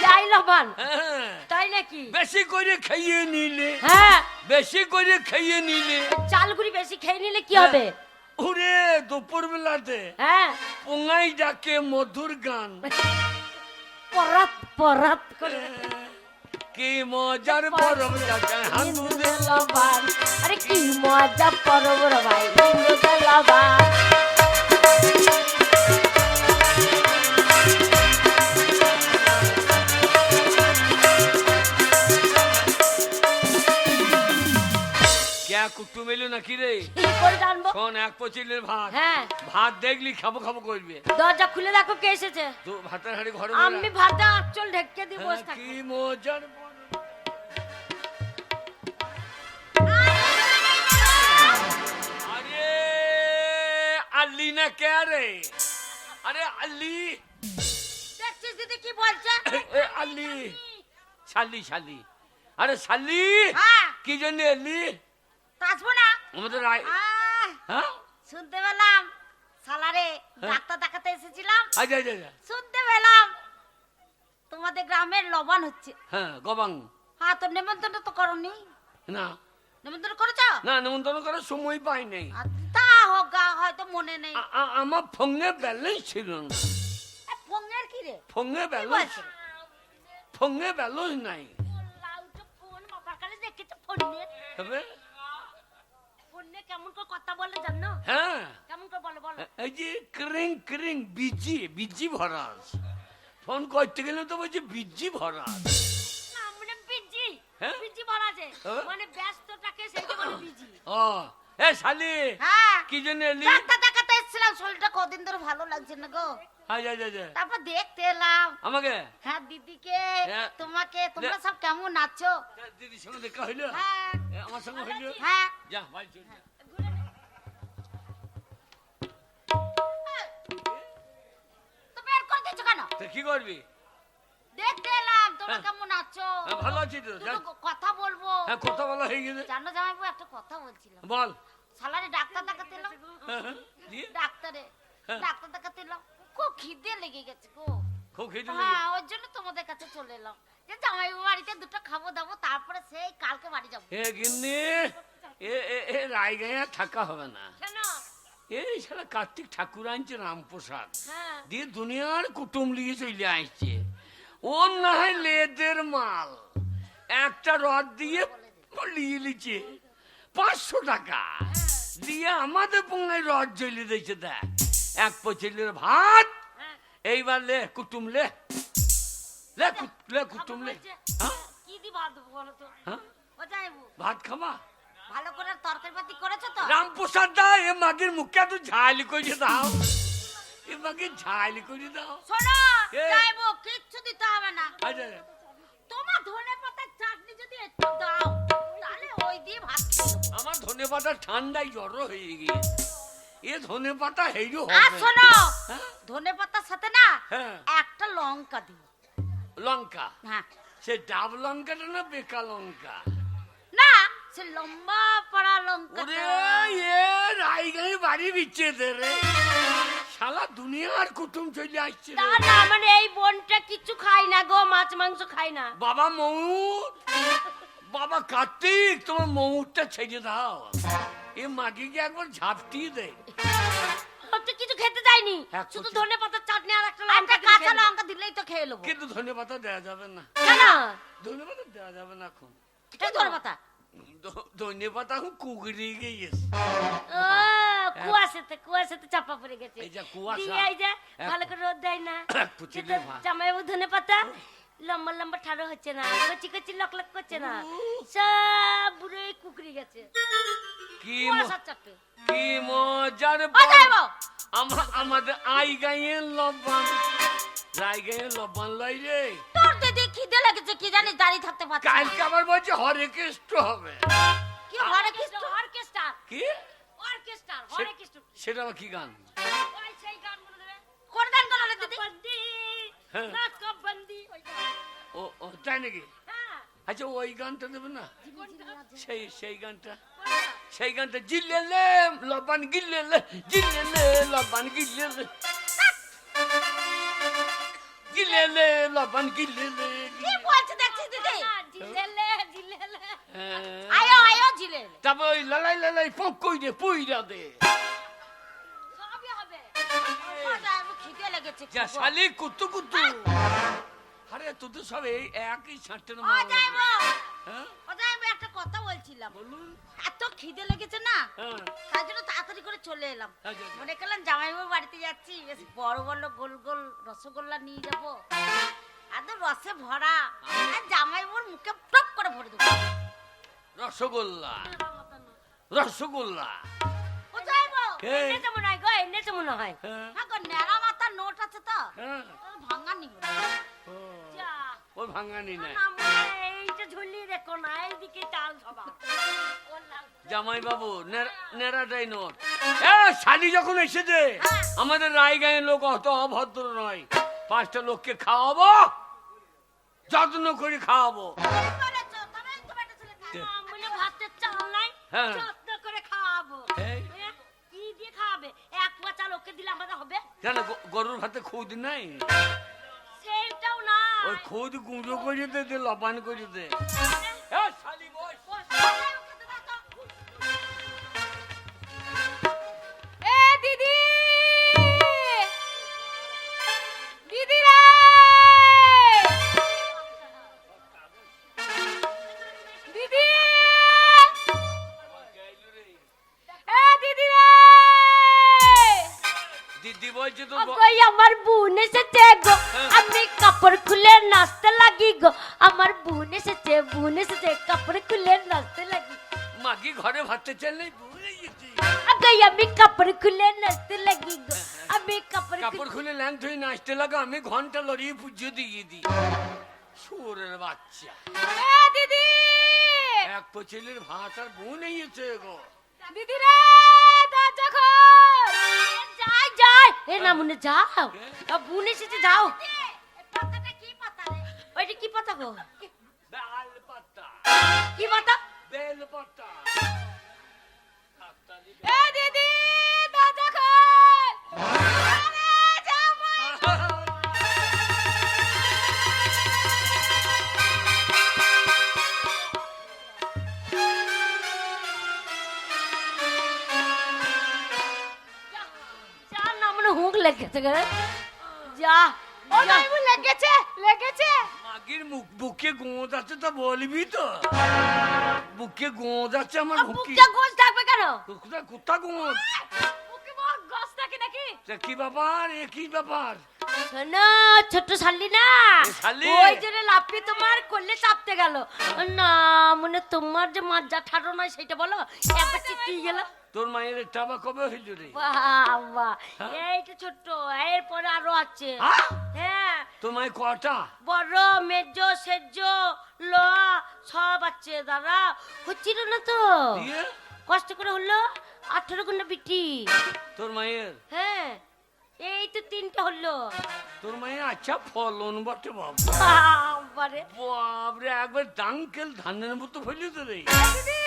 যাই লবান হ্যাঁ। তাই নাকি? বেশি করে খেয়ে নিলে হ্যাঁ বেশি করে খেয়ে নিলে চালগুড়ি বেশি খেয়ে নিলে কি হবে? ওরে দুপুর বেলাতে হ্যাঁ পুঙ্গাই ডাকে মধুর গান। পরাত পরাত করে কি মজার পরব চাচা হিন্দু হিন্দুদের দেলাবান। আরে কি মজা পড়ব রে ভাই হিন্দু দেলাবান। ক্যা কুটুম এলো নাকি রে? কি করে জানবো? শোন 1 পচিলের ভাত। হ্যাঁ ভাত দেখলি খাবো খাবো করবে। দরজা খুলে দেখো কে এসেছে। তো ভাতের হাড়ি ঘরে আমি ভাতে আঁচল ঢেকে দিয়ে বসে থাকি। কি মজার পরব। আরে আল্লি না কে রে? আরে আল্লি দেখছিস দিদি কি বলছে? এ আল্লি শালি শালি। আরে শালি হ্যাঁ কি জন্য এলি? আসবো না। আমাদের হ্যাঁ শুনতে পেলাম সালারে ডাক্তার দেখাতে এসেছিলাম। আচ্ছা আচ্ছা আচ্ছা। শুনতে পেলাম তোমাদের গ্রামের লবণ হচ্ছে। হ্যাঁ গবাং। হ্যাঁ তো নেমন্তন্ন তো করনি। না নেমন্তন্ন করেছ? না নেমন্তন্ন করার সময় পাই নাই। তা হোক গা হয়তো মনে নেই। আমার ফোনে ব্যালেন্স ছিল না। ফোনের কি রে? ফোনে কি ব্যালেন্স বলছে? ফোনে ব্যালেন্স নাই। লাউটা ফোন বাবার কাছে দেখেছো ফোনে? তবে ফোনে কেমন করে কথা বলে জানো? হ্যাঁ কেমন করে বলে বলো? এই যে ক্রিং ক্রিং বিজি বিজি ভরা আছে। ফোন করতে গেলে তো বলছে বিজি ভরা আছে। না মানে বিজি হ্যাঁ? বিজি বলা আছে হ্যাঁ? মানে ব্যস্তটাকে সেইটা বলে বিজি। ও এ শালি হ্যাঁ কি জন্য এলি? ডাক্তার দেখাতে এসেছিলাম, শরীরটা কদিন ধরে ভালো লাগছে না গো। আচ্ছা আচ্ছা আচ্ছা। তারপর দেখতে এলাম আমাকে হ্যাঁ দিদিকে হ্যাঁ। তোমাকে, তোমরা সব কেমন আছো? দিদির সঙ্গে দেখা হইলো? হ্যাঁ এ, আমার সঙ্গে হইলো? হ্যাঁ যা বাড়ি চল যা। তো বের করে দিচ্ছ কেন? তা কি করবি? দেখতে এলাম তোমরা হ্যাঁ। কেমন আছো। হ্যাঁ, ভালো আছি তো। যা। দুটো কথা বলবো। হ্যাঁ কথা বলা হয়ে গেছে। জানো জামাইবু একটা কথা বলছিলাম। বল। সালারে ডাক্তার দেখাতে এলাম। হ্যাঁ, হ্যাঁ, দিয়ে? ডাক্তারে হ্যাঁ। ডাক্তার দেখাতে এলাম, খুব খিদে লেগে গেছে গো। খুব খেতে হ্যাঁ ওর জন্য তোমাদের কাছে চলে এলাম যে জামাইবু বাড়িতে দুটো খাবো দাবো, তারপরে সেই কালকে বাড়ি যাবো। এ গিন্নি এ এ এ রায়গাঁয়া থাকা হবে না। কেন? এই শালা কার্তিক ঠাকুর আনছে রামপ্রসাদ, হ্যাঁ দিয়ে দুনিয়ার কুটুম লিয়ে চলে আসছে। ওর না হয় লেদের মাল, একটা রড দিয়ে লিয়ে লিছে 500 টাকা দিয়ে আমাদের পোঙায় রড জ্বলিয়ে দিয়েছে। দেখ এক পচিলের ভাত, হ্যাঁ এইবার লে কুটুম লে লে লে কুটুম লে। হ্যাঁ কি দি ভাত দেবো বলো তো? হ্যাঁ ও যাইবো ভাত খাবা? ভালো করে তরকারি পাতি করেছো তো? রামপ্রসাদ দা এ মাগের মুখে একটু ঝাল করে দাও, এ মাকে ঝাল করে দাও। শোনো এ। যাইবো, কিচ্ছু দিতে হবে না। আচ্ছা তোমার ধনে পাতার চাটনি যদি একটু দাও তাহলে ওই দিয়ে ভাত খেয়ে নেবো। আমার ধনে পাতা ঠান্ডায় জ্বর হয়ে গিয়েছে, এ ধনে পাতা হেইরো আর হবে। শোনো হ্যাঁ? ধনে পাতার সাথে না হ্যাঁ একটা লঙ্কা দিও। লঙ্কা, হ্যাঁ সে ডাব লঙ্কাটা না বেকা লঙ্কা? না সে লম্বা পাড়া লঙ্কা। ওরে এ রাইগাঁয়ে বাড়ি বিচ্ছেদে রে, শালা দুনিয়ার কুটুম চলে আসছে না রে। না মানে এই বোনটা কিছু খাই না গো, মাছ মাংস খাই না। বাবা মৌর, বাবা কার্তিক তোমার মৌরটা ছেড়ে দাও, এ মাগিকে একবার ঝাপটি দে। হচ্ছে কিছু খেতে যায়নি, হ্যাঁ, শুধু কচি। ধনে পাতার চাটনি আর একটা লঙ্কা কাঁচা লঙ্কা দিলেই তো খেয়ে নেবো। কিন্তু ধনে পাতা দেওয়া যাবে না, কেন? ধনে পাতা দেওয়া যাবে না এখন। এই ধনে পাতা ধনে পাতা এখন কুকড়ে গিয়েছে। ও কুয়াশাতে চাপা পড়ে গেছে। এই যে কুয়াশা। দিয়ে এই যে ভালো করে রোদ দেয় না, পুচিলে ভাত। জামাইবাবু ধনে পাতা লম্বা লম্বা ঠাড়ো হচ্ছে না, কচি কচি লক লক করছে না, সব বুড়ো কুকড়ে গেছে কি কুয়াশার চাপে। কি মজার ও যাইবো আমাদের আই গাঁয়ের লবণ, রাই গাঁয়ের লবণ লাই রে। তোর দিদি খিদে লেগেছে কি জানিস, দাঁড়িয়ে থাকতে পারছি না। কালকে আবার বলছে হরে কৃষ্ণ হবে। কি হরে কৃষ্ণ? অর্কেস্ট্রা কি অর্কেস্ট্রা হরে কৃষ্ণ। সেটা আবার কি গান? ওই সেই গানগুলো দেবে। কোন গান গালে দিদি? বন্দি হ্যাঁ। না কব বন্দি ওই গান। ও ও তাই নাকি? হ্যাঁ আচ্ছা ওই গানটা দেবে না? সেই গানটা, কোনটা? সেই গানটা জিল্লেলে লবণ গিল্লেলে, জিল্লেলে লবণ গিল্লেলে, গিল্লেলে লবণ গিল্লেলে। কি বলছে দেখছিস দিদি? জিলেলে জিলেলে। হ্যাঁ। আয়ো আয়ো জিলেলে। তারপর ওই লালাই লালাই পক কই দে পুইরা দে। সবই হবে। মজা আমি খিদে লেগেছে যা খুব। শালি কুতু কুতু। আরে তুই তো সব এই একই ছাঁটের ও মাল। যাইবো হ্যাঁ ও যাইবো, একটা কথা বলছিলাম। বলুন। এত খিদে লেগেছে না, হ্যাঁ তার জন্য তাড়াতাড়ি করে চলে এলাম। আচ্ছা, আচ্ছা। মনে করলাম জামাইবাবু বাড়িতে যাচ্ছি, বেশ বড় বড় গোল গোল রসগোল্লা নিয়ে যাবো, একদম রসে ভরা, আর জামাইবাবুর মুখে টপ করে ভরে দেবো। রসগোল্লা, রসগোল্লা। ও যাইবো এই। এনেছে মনে হয় গো, এনেছে মনে হয়। হ্যাঁ হ্যাঁ গো, নেড়া মাথার নোট আছে তো, হ্যাঁ ভাঙা নিব না। ও, যা ওই ভাঙানি নাই। না মনে এইটা ঝুলিয়ে রেখো না, এইদিকে চাল সবা। জামাই বাবু নেড়াটাই নোট। এ শালি যখন এসেছে, হ্যাঁ। আমাদের রায়গাঁয়ের লোক অত অভদ্র নয়। 5টা লোককে খাওয়াবো, যত্ন করে খাওয়াবো। মনে ভাতের চাল নাই, হ্যাঁ। যত্ন করে খাওয়াবো। এই। হ্যাঁ, কি দিয়ে খাওয়াবে? এক পোয়া চাল ওকে দিলে আমাদের হবে? জানো গরুর ভাতে খুদ নাই, সেইটাও না। ওই খুদ গুঁড়ো করে দে, লবণ করে দে। এ শালি বস। এ দিদি, দিদি রে, দিদি, এ দিদি রে, দিদি বলছে তো ওই আমার বোন এসেছে গো, আমি কাপড় খুলে নাচতে লাগি গো, আমার বোন এসেছে কাপড় খুলে নাচতে লাগি। মাগি ঘরে ভাতে চাল নেই, ভুলে গেছি। আগে আমি কাপড় খুলে নাচতে লাগি গো, আমি কাপড় খুলে ল্যাং ধুই নাচতে লাগা, আমি ঘন্টা লড়িয়ে পুজো দিয়ে দিই। সুরের বাচ্চা, এ দিদি, এক পচিলের ভাত আর বোন এইছে গো। দিদি রে, দরজা খোল। যাই যাই, এ না মনে যাও, বোন এসেছে যাও। পাতাটা কি পাতা রে? ওইটা কি পাতা গো? বেল পাতা, কি পাতা? বেল পাতা। এ দিদি, দরজা খোল। আরে জামাই। লেগেছে গে যা ও জামাইবু লেগেছে লেগেছে মাগির বুকে গোঁদ আছে তো বলবি তো বুকে গোঁদ আছে আমার বুকে বুকটা গোস থাকবে কেন কোথা গোঁদ বুকে বড় গস থাকে নাকি তা কি ব্যাপার এ কি ব্যাপার শোনো ছোট শালি না এ শালি? ওই জন্য লাফিয়ে তোমার করলে চাপতে গেল না মানে তোমার যে মাজ্জা ঠাড়ো নয় সেটা বলো একবার চিটিয়ে গেল তোর মায়ের টাবা কবে হইল রে বাবা হ্যাঁ? এইটা ছোট্ট এরপরে আরো আছে হ্যাঁ? হ্যাঁ তোর মায়ের কটা বড় মেজ সেজ ল সব আছে দাদা হচ্ছিল না তো দিয়ে কষ্ট করে হলো 18 ঘন্টা বিটি তোর মায়ের হ্যাঁ এই তো 3টে হলো তোর মায়ের আচ্ছা ফলন বটে বাবা বাবারে বাপরে একবার ডাঙ্কেল ধানের মতো হইলি তো রে দিদি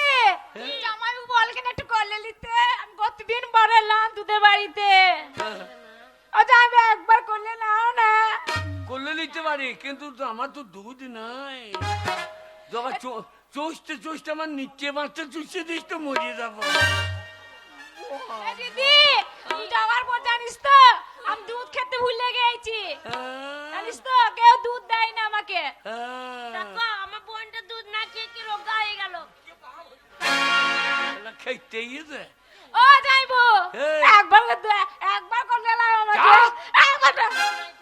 জামাইবু বল কেন একটু করলে নিতে আমি কতদিন পরে এলাম তোদের বাড়িতে ও জামাইবু একবার করলে নাও না করলে নিতে পারি কিন্তু তো আমার তো দুধ নাই যখন চষতে চষতে আমার নিচে মাছটা চুষে দিস তো মরিয়ে যাবো এ দিদি তুই যাওয়ার পর জানিস তো আমি দুধ খেতে ভুলে গেছি জানিস তো কেউ দুধ দেয় না আমাকে দেখো আমার বোনটা দুধ না খেয়ে কি রোগা হয়ে গেল খেতে গিয়েছে ও যাইবো এই। একবার করলে নাও আমাকে যা। একবার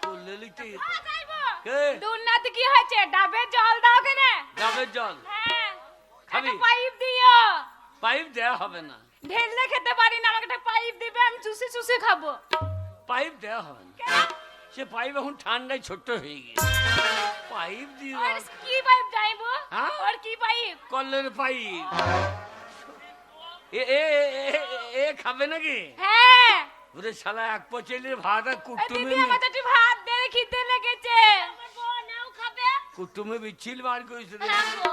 করলে নিতে ও যাইবো এ। দুধ নাতে কি হয়েছে ডাবের জল দাও কেনে ডাবের জল হ্যাঁ খাবি? একটা পাইপ দিও পাইপ দেয়া হবে না ঢেললে খেতে পারি না আমাকে একটা পাইপ দিবে আমি চুষে চুষে খাবো পাইপ দেয়া হবে না কেন? সে পাইপ এখন ঠান্ডায় ছোট্ট হয়ে গেছে পাইপ দিয়ে ওর কি পাইপ যাইবো হ্যাঁ? ওর কি পাইপ কলের পাইপ এ এ এ- এ খাবে নাকি হ্যাঁ ওরে শালা এক পচেলের ভাড়া এ কুটুমে দিদি আমার তো একটু ভাত দে খিদে লেগেছে আমার বোনও খাবে কুটুমে বিচ্ছিল বার করেছে রে হ্যাঁ গো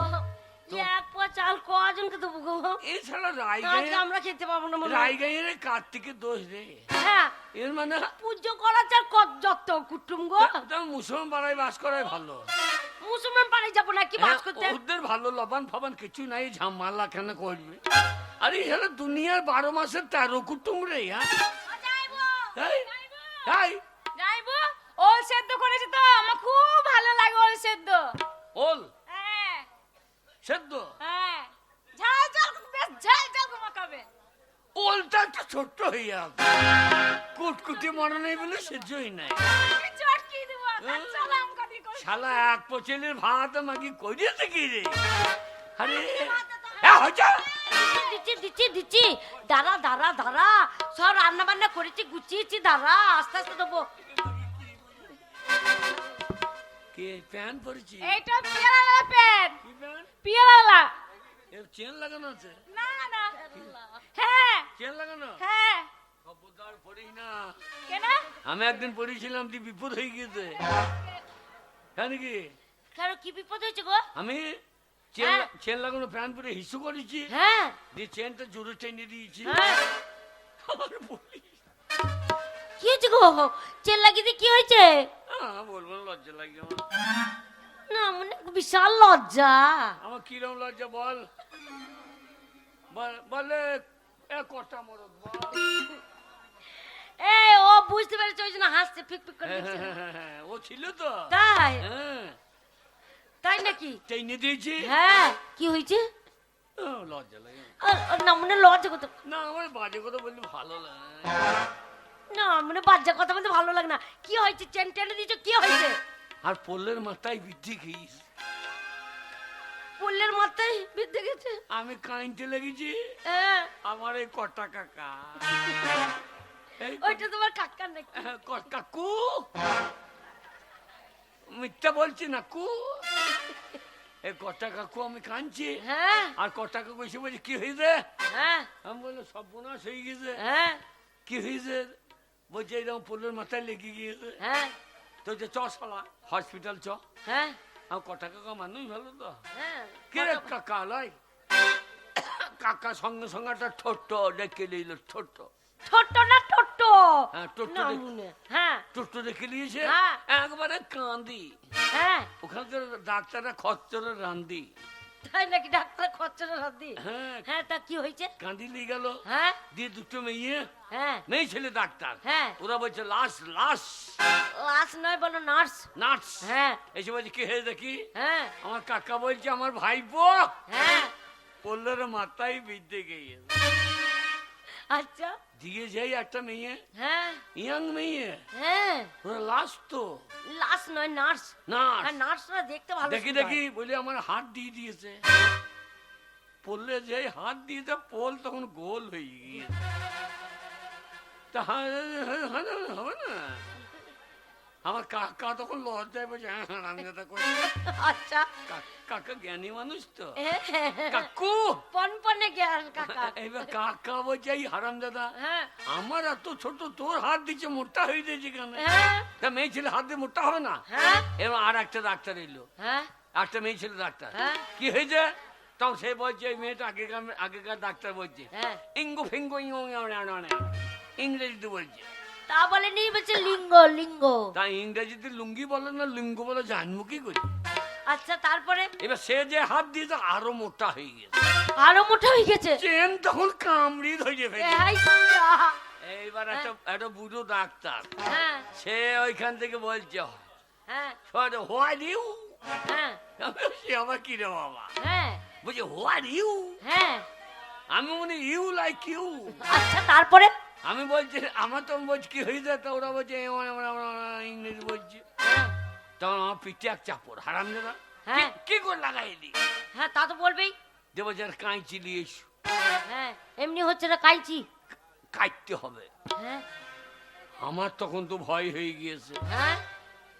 এক পা চাল কজনকে দেবো গো এছাড়া আজকে আমরা খেতে পাবো না মনে হয়। রায়গাঁয়ের কার্তিকের দোষ রে হ্যাঁ এর মানে পুজো করা চাল কত যত কুটুম গো মুসলমান পাড়ায় বাস করাই ভালো মুসলমান পাড়ায় যাবো না কি বাস হ্যাঁ, করতে ওদের ভালো লবান ফাবান কিছু নাই ঝামালা কেন করবে আরে এখানে দুনিয়ার 12 মাসের 13 কুটুম রে হ্যাঁ এই, এই, যাইবো ওল সেদ্ধ করেছে তো আমার খুব ভালো লাগে ওল সেদ্ধ ওল হ্যাঁ সেদ্ধ হ্যাঁ ঝাল ঝাল বেশ ঝাল ঝাল মাখাবে ওলটা একটু ছোট্ট হয়ে যাবে কুটকুটি মনে নেই বলে সেদ্ধই নাই আমি চটকি দেব সালাম করি শালা এক পচেলের ভাত আমাকে করিয়েছে কি রে আরে হয়েছে দিচ্ছি দিচ্ছি দিচ্ছি দাঁড়া দাঁড়া দাঁড়া সব রান্না বান্না করেছি গুছিয়েছি দাঁড়া আস্তে আস্তে দেবো কে প্যান পরেছি এইটা পিয়ালা প্যান কি প্যান পিয়ালা এর চেন লাগানো আছে না না হ্যাঁ চেন লাগানো হ্যাঁ খবরদার পড়িস না কেন আমি একদিন পড়েছিলাম তুই বিপদ হয়ে গিয়েছে কেন কি কেন কি বিপদ হয়েছে গো আমি হ্যাঁ। চেন লাগানো প্যান পরে হিসু করেছি হ্যাঁ দিয়ে চেনটা জোরে টেনে দিয়েছি হ্যাঁ আর বলিস কি হয়েছে গো চেল লাগিয়ে দিয়ে কি হয়েছে বলবো না, লজ্জা লাগে আমার না মানে বিশাল লজ্জা আমার কিরম লজ্জা বল বলে এ কটা মরদ বল এই ও বুঝতে পেরেছে ওই জন্য হাসছে ফিক ফিক করে দেখছে। ও ছিল তো তাই হ্যাঁ তাই নাকি টেনে দিয়েছি হ্যাঁ কি হয়েছে লজ্জা লাগে না মানে লজ্জা কথা না আমার বাজে কথা বললে ভালো লাগে না মানে বাচ্চা কথা বলতে ভালো লাগে না কি হয়েছে চেন টেনে দিয়েছো কি হয়েছে আর পল্লের মাথায় বৃদ্ধি খেয়েছি পল্লের মাথায় বিদ্যে গেছে আমি কাইনতে লেগেছি হ্যাঁ আমার এই কটা কাকা এই ওইটা তোমার কাকার নাকি কাকু মিথ্যা বলছি না কু এই কটা কাকু আমি কাঁদছি হ্যাঁ আর কটা কাকু এসে বলছি কি হয়েছে হ্যাঁ আমি বললো সর্বনাশ হয়ে গেছে হ্যাঁ কি হয়েছে বলছে এরকম পল্লের মাথায় লেগে গিয়েছে হ্যাঁ তো যে চ শালা হসপিটাল চ হ্যাঁ আর কটা কাকা মানুষ ভালো তো হ্যাঁ কে রে কাকা লাই কাকা সঙ্গে সঙ্গে একটা ছোট্ট ডেকে নিল ছোট্ট ছোট্ট না ছোট্ট হ্যাঁ ছোট্ট না মনে হ্যাঁ ছোট্ট দেখে নিয়েছে হ্যাঁ। একবারে কান্দি হ্যাঁ ওখানকার ডাক্তাররা খচ্চরে রান্দি তাই নাকি ডাক্তার খচ্চরের হাতি। হ্যাঁ হ্যাঁ, তা কি হয়েছে? কাঁদিলি গেল হ্যাঁ দিয়ে দুটো মেয়ে হ্যাঁ মেয়ে ছেলে ডাক্তার হ্যাঁ। ওরা বলছে লাশ লাশ লাশ নয়, বলো নার্স। নার্স হ্যাঁ এসে বলছে কি হয়ে দেখি হ্যাঁ আমার কাকা বলছে আমার ভাইপো হ্যাঁ। পল্লের মাথায় বিদ্যে গিয়ে আচ্ছা দিয়ে যাই একটা মেয়ে হ্যাঁ ইয়াং মেয়ে হ্যাঁ। ওরা লাশ তো লাশ নয়, নার্স। নার্স হ্যাঁ, নার্সরা দেখতে ভালো। দেখি সুন্দর। দেখি বলে আমার হাত দিয়ে দিয়েছে পড়লে যে হাত দিয়েছে পোল তখন গোল হয়ে গিয়েছে তা হবে না আমার কাকা তখন লজ্জায় বলছে হ্যাঁ আমি এটা করি আচ্ছা কাকা জ্ঞানী মানুষ তো হ্যাঁ, কাকু পনপনে জ্ঞান কাকা। এবার কাকা বলছে এই হারাম দাদা হ্যাঁ আমার এত ছোট তোর হাত দিচ্ছে মোটা হয়ে দিয়েছে কেন হ্যাঁ তা মেয়ে ছেলে হাত দিয়ে মোটা হবে না হ্যাঁ এবার আর একটা ডাক্তার এলো হ্যাঁ একটা মেয়ে ছেলে ডাক্তার হ্যাঁ। কি হয়েছে তখন সে বলছে এই মেয়েটা আগেকার ডাক্তার বলছে হ্যাঁ। ইঙ্গু ফিঙ্গু ইংরেজিতে বলছে তা বলে নেই, বলছে লিঙ্গ লিঙ্গ। তা ইংরেজিতে লুঙ্গি বলে না লিঙ্গ বলে জানবো কি করি আচ্ছা তারপরে? এবার সে যে হাত দিয়েছে আরো মোটা হয়ে গেছে আরো মোটা হয়ে গেছে। চেন তখন কামড়ি ধরে ফেলে এই যা। এইবার একটা বুড়ো ডাক্তার হ্যাঁ সে ওইখান থেকে বলছে হ্যাঁ হোয়াট ইউ হ্যাঁ সে আবার কি রে বাবা হ্যাঁ বলছে হোয়াট ইউ হ্যাঁ। আমি মনে ইউ লাইক ইউ আচ্ছা তারপরে? আমি বলছি আমার তো বলছি কি হয়ে যায় তা ওরা বলছে ইংরেজি বলছি তখন আমার পিঠে এক চাপড় হারাম দাদা হ্যাঁ কি করে লাগাই দি হ্যাঁ, তা তো বলবেই। দেবো যার কাঁচি নিয়ে এসো হ্যাঁ এমনি হচ্ছে না কাইচি। কাটতে হবে হ্যাঁ আমার তখন তো ভয় হয়ে গিয়েছে হ্যাঁ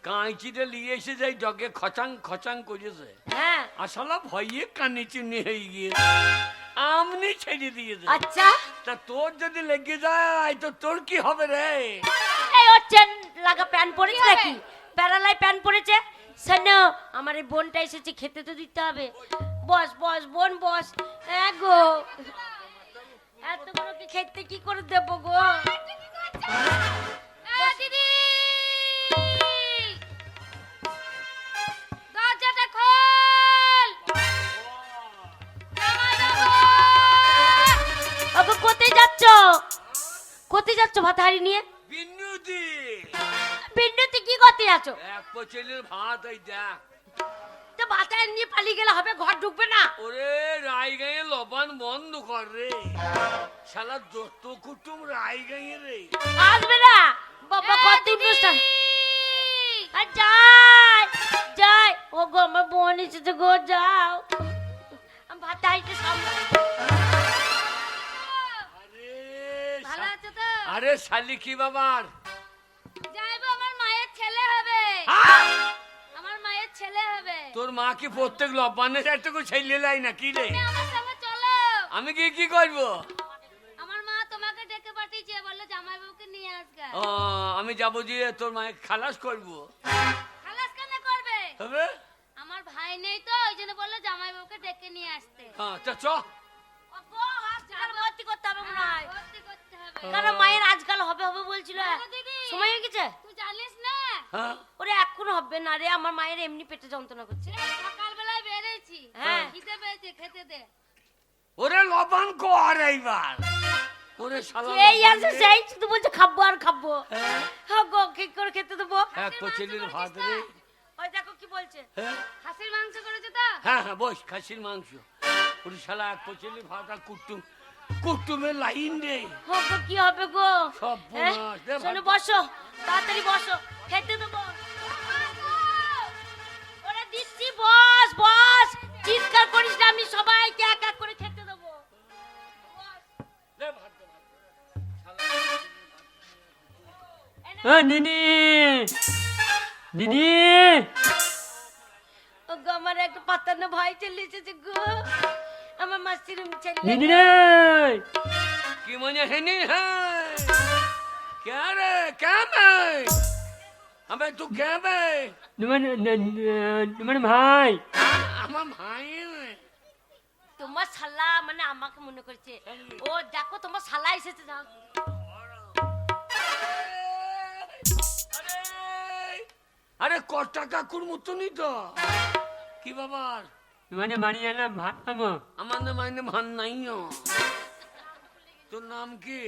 কাঁচিটা নিয়ে এসে যাই জগে খচাং খচাং করেছে হ্যাঁ। আসলে ভয়ে কানে চিনি হয়ে গিয়েছে আমনি ছেড়ে দিয়েছে আচ্ছা তা তোর যদি লেগে যায় তো তোর কি হবে রে এই ও চেন লাগা প্যান্ট পরেছে নাকি? প্যারালাই প্যান্ট পরেছে। শোনো, আমার এই বোনটা এসেছে, খেতে তো দিতে হবে। বস বস বোন বস। হ্যাঁ গো, এতগুলো কি খেতে কি করে দেবো গো? দিদি দরজাটা খোল। জামাই বাবু। আবার কোথায় যাচ্ছ? কোথায় যাচ্ছ ভাত হাড়ি নিয়ে? বিন্নুদি বিন্ডুতে কি করতে যাচ্ছ? এক পচেলের ভাত ওই দেখ তো ভাত হাড়ি নিয়ে পালিয়ে গেলে হবে, ঘর ঢুকবে না। ওরে রায় গায়ে লবান বন্ধ কর রে শালা যত কুটুম রায় গায়ে রে আসবে না বাবা, এ, কত দিদি। অনুষ্ঠান। আর যাই যাই, ও গো আমার বোন এসেছে গো, যাও। আমি ভাত হাড়িতে সামনে। আরে ভালো আছো তো? আরে শালি কি বাবার যাইবো, আমার মায়ের ছেলে হবে। আহ! আমার মায়ের ছেলে হবে। তোর মা কি প্রত্যেক লব্বানে একটু ছেলে লাই না কি রে তুমি আমার সঙ্গে চলো। আমি কি করবো আমার মা তোমাকে ডেকে পাঠিয়েছে, বললো জামাই বাবুকে নিয়ে আসবে। ও, আমি যাবো দিয়ে তোর মাকে খালাস করবো খালাস কেন করবে? হবে আমার ভাই নেই তো, ওই জন্য বললো জামাই বাবুকে ডেকে নিয়ে আসতে। হ্যাঁ চ ও গো, হসপিটালে ভর্তি করতে হবে মনে হয়। ভর্তি করতে হবে। কারণ মায়ের আজকাল হবে হবে বলছিল। দেখো দিদি, সময় হয়ে গেছে। তুই জানিস না? হ্যাঁ ওরে এখন হবে না রে, আমার মায়ের এমনি পেটে যন্ত্রণা করছে। এই সকালবেলায় বেরিয়েছি, হ্যাঁ। খিদে পেয়েছে, খেতে দে। ওরে লবণ কর এইবার ওরে শালা এই আছে সেই শুধু বলছে খাবো আর খাবো। হ্যাঁ। হ্যাঁ গো, কি করে খেতে দেবো? এক পচেলির ভাত রে ওই দেখো কি বলছে। হ্যাঁ খাসির মাংস করেছে তো? হ্যাঁ হ্যাঁ বস খাসির মাংস ওরে শালা এক পচেলি ভাত আর কুটুমের লাইন রে ও গো, কি হবে গো? সব হ্যাঁ? বোনাস, দে শোনো ভাত। বসো, তাড়াতাড়ি বসো, খেতে দেবো। ওরে দিচ্ছি, বস বস, চিৎকার করিস না, আমি সবাইকে এক এক করে খেতে দেবো। দে ভাত দে, ভাত দে। দিদি দিদি ও গো, আমার একটা পাতানো ভাই চলে এসেছে গো, আমার মাসিরুম ছেলে। দিদি রে কি মনে হেনি হ্যাঁ क्या रे क्या मैं अबे तू क्या बे তোমার ভাই আমার ভাই তোমার শালা মানে আমাকে মনে করছে। ও দেখো তোমার শালা এসেছে, যাও। আরে কটা কাকুর মতনই তো কি বাবার মানে বাড়ি এলাম ভাত খাবো। আমাদের মাইনে ভান নাই। তোর নাম কি?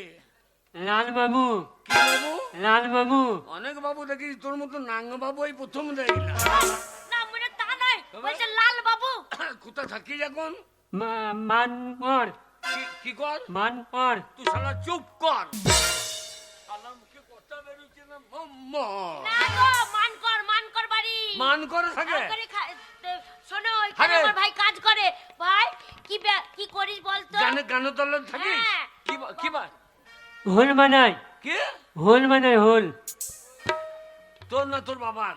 লাল বাবু। কি বাবু? লাল বাবু। অনেক বাবু দেখি, তোর মতো নাঙ্গ বাবু এই প্রথম দেখলাম। না মনে তা নয়, বলছে লাল বাবু। কোথা থাকিস এখন? মানকর। কি কর? মানকর। তুই শালা চুপ কর। শালা মুখে কথা বেরোচ্ছে না। না গো, মানকর বাড়ি। মান করে থাকে। শোনো, এখানে আমার ভাই কাজ করে। ভাই কি করিস বলতো? গানে তলে থাকিস? হ্যাঁ। কি বা? হোল বানাই। কি? হোল বানাই হোল। তোর না তোর বাবার?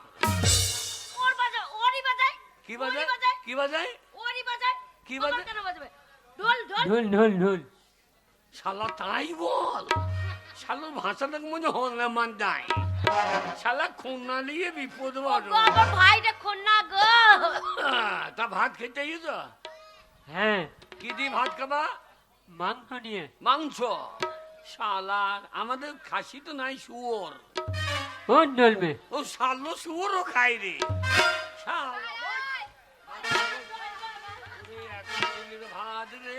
ওরই বাজায়। কি বাজায়? কি বাজায়? ওরই বাজায়। কি বাজায়? আমার কেন বাজাবে? ঢোল। ঢোল ঢোল ঢোল। শালা তাই বল। শালার ভাষাটা মনে হলে মান যায়। শালা খুনা নিয়ে বিপদ বড়। গো, আমার ভাইটা খন্না গো। তা ভাত খেতে তো? হ্যাঁ। কি দিয়ে ভাত খাবা? মাংস নিয়ে। মাংস? শালার আমাদের খাসি তো নাই, শুয়োর। ও চলবে। ও শালো শুয়োরও খাই রে। ভাত রে।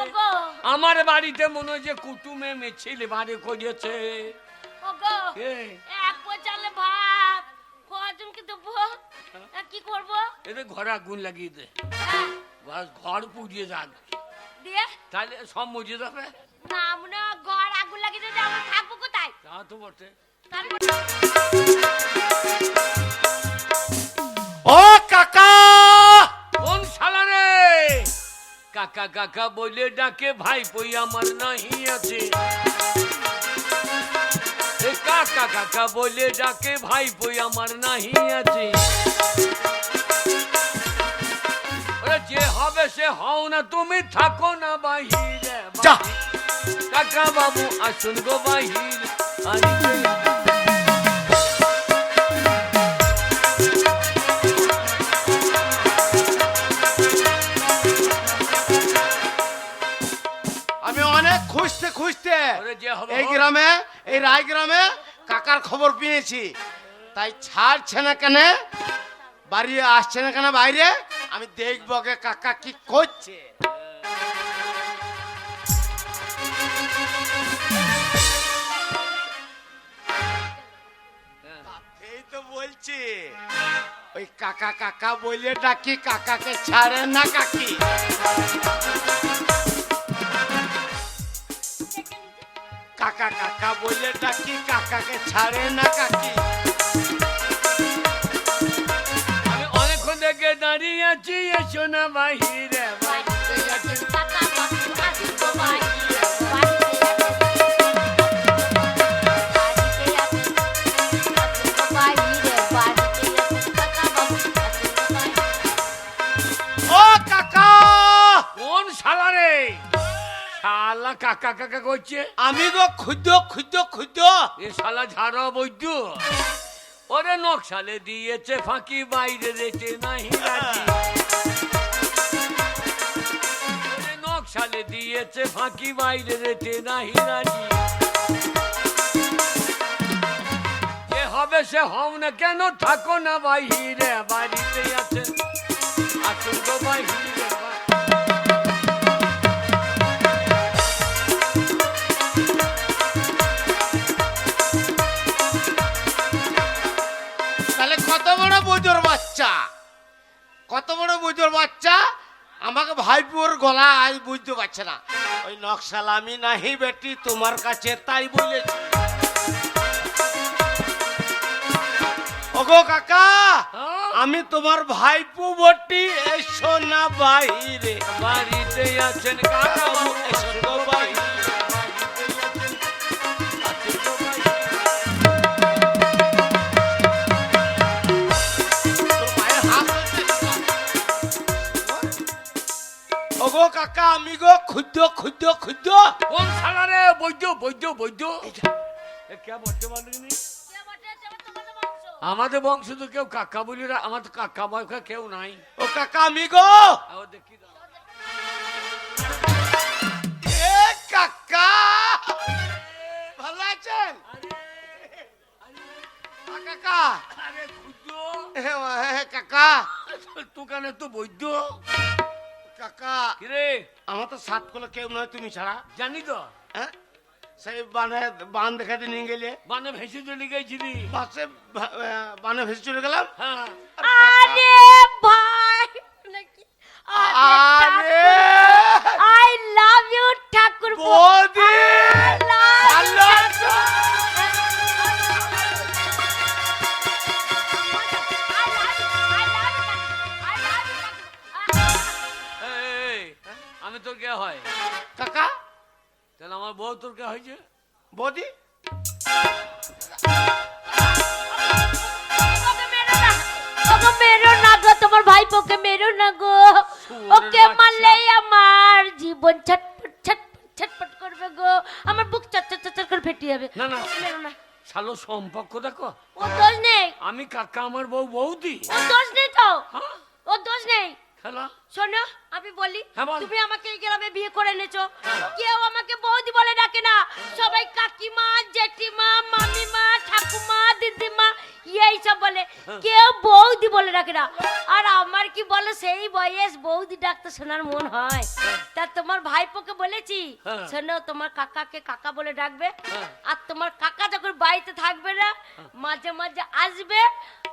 ওগো, আমার বাড়িতে মনে হয় যে কুটুমে মিছিল বাড়ি করেছে। ওগো, কে? এক পচালে ভাত কজনকে দেবো? কি করব? এদের ঘরে আগুন লাগিয়ে দে। হ্যাঁ, বাস ঘর পুড়িয়ে যাক, দিয়ে তাহলে সব মজে যাবে। না মনে হয় ঘর আগুন লাগিয়ে দিলে আমরা থাকবো কোথায়? তা তো বটে। ও কাকা! কোন শালা রে? কাকা কাকা বলে ডাকে, ভাই বই আমার নাহি আছে। এ কাকা কাকা বলে ডাকে, ভাই বই আমার নাহি আছে। ওরে যে হবে সে হও না, তুমি থাকো না বাহিরে। যা। কাকা বাবু আসুন গো বাহির। আমি অনেক খুঁজতে খুঁজতে ওরে যে হবে এই হোক। গ্রামে, এই রায় গ্রামে কাকার খবর পেয়েছি। তাই ছাড়ছে না কেন, বাড়ি আসছে না কেন বাইরে, আমি দেখবো গে কাকা কি করছে। এই তো বলছি, ওই কাকা কাকা বলে ডাকি, কাকাকে ছাড়ে না কাকি। কাকা কাকা বলে ডাকি, কাকাকে ছাড়ে না কাকি। আমি অনেকক্ষণ থেকে দাঁড়িয়ে আছি, এসো না বাহিরে। বাড়িতে আছেন কাকা বাবু, আসুন গো বাহিরে। ও কাকা! কোন শালা রে? শালা কাকা কাকা করছে। আমি গো ক্ষুদ্র ক্ষুদ্র ক্ষুদ্র। এ শালা ঝাড়া বৈদ্য। ওরে নকশালে দিয়েছে ফাঁকি, বাইরে রেটে নাহি রাজি। ওরে নকশালে দিয়েছে ফাঁকি, বাইরে রেটে নাহি রাজি। যে হবে সে হও না কেন, থাকো না বাহিরে। বাড়িতে আছে আসুন গো বাহিরে। তাহলে কত বড় বোঝোর বাচ্চা, কত বড় বোঝোর বাচ্চা, আমাকে ভাইপুর গলা আজ বুঝতে পারছে না। ওই নকশালামি নাহি বেটি তোমার কাছে, তাই বলেছি। ওগো কাকা, আমি তোমার ভাইপু বটি, এসো না বাইরে। বাড়িতে আছেন কাকা বাবু, এসো গো বাইরে। তোর মায়ের হাত হচ্ছে না। ওগো কাকা, আমি গো ক্ষুদ্র ক্ষুদ্র ক্ষুদ্র। কোন শালা রে? বৈদ্য বৈদ্য বৈদ্য। এ কে বলতে পারলি? আমাদের বংশ তো কেউ কাকা বলি, আমাদের কাকা বয়সা কেউ নাই। ও কাকা, আমি গো। দেখি এ কাকা, ভালো আছেন? কাকা, আরে খুঁজো কাকা, দোকানে তো বৈদ্য। কাকা কিরে আমার তো সাত কোলে কেউ নয় তুমি ছাড়া। জানি তো হ্যাঁ সেই বান দেখাতে নিয়ে গেলে মানে ভেসে চলে গেছিলি। বাসে বানে ভেসে চলে গেলাম। হ্যাঁ আরে ভাই নাকি আরে আই লাভ ইউ ঠাকুর বৌদি ভালো আছো? এই, আমি তোর কে হয়? কাকা তাহলে আমার বউ তোর কে হয়েছে? বৌদি ওকে মেরো না গো, তোমার ভাইপোকে মেরো না গো। ওকে মারলে আমার জীবন ছটপট ছটপট ছটপট করবে গো, আমার বুক চটচট চটচট করে ফেটে যাবে। না না মেরো না, শালো সম্পর্ক দেখো। ও দোষ নেই, আমি কাকা, আমার বউ বৌদি। ও দোষ নেই তো, হ্যাঁ ও দোষ নেই। খেলা শোনো আমি বলি, হ্যাঁ, বল। তুমি আমাকে এই গ্রামে বিয়ে করে এনেছো, কেউ আমাকে বৌদি বলে ডাকে না, সবাই কাকিমা, জেঠিমা, মামিমা, ঠাকুমা, দিদিমা এই সব বলে, কেউ বৌদি বলে ডাকে না। আর আমার কি বলো, সেই বয়স বৌদি ডাকতে শোনার মন হয়। তা তোমার ভাইপোকে বলেছি, হ্যাঁ। শোনো তোমার কাকাকে কাকা বলে ডাকবে, হ্যাঁ। আর তোমার কাকা যখন বাড়িতে থাকবে না মাঝে মাঝে আসবে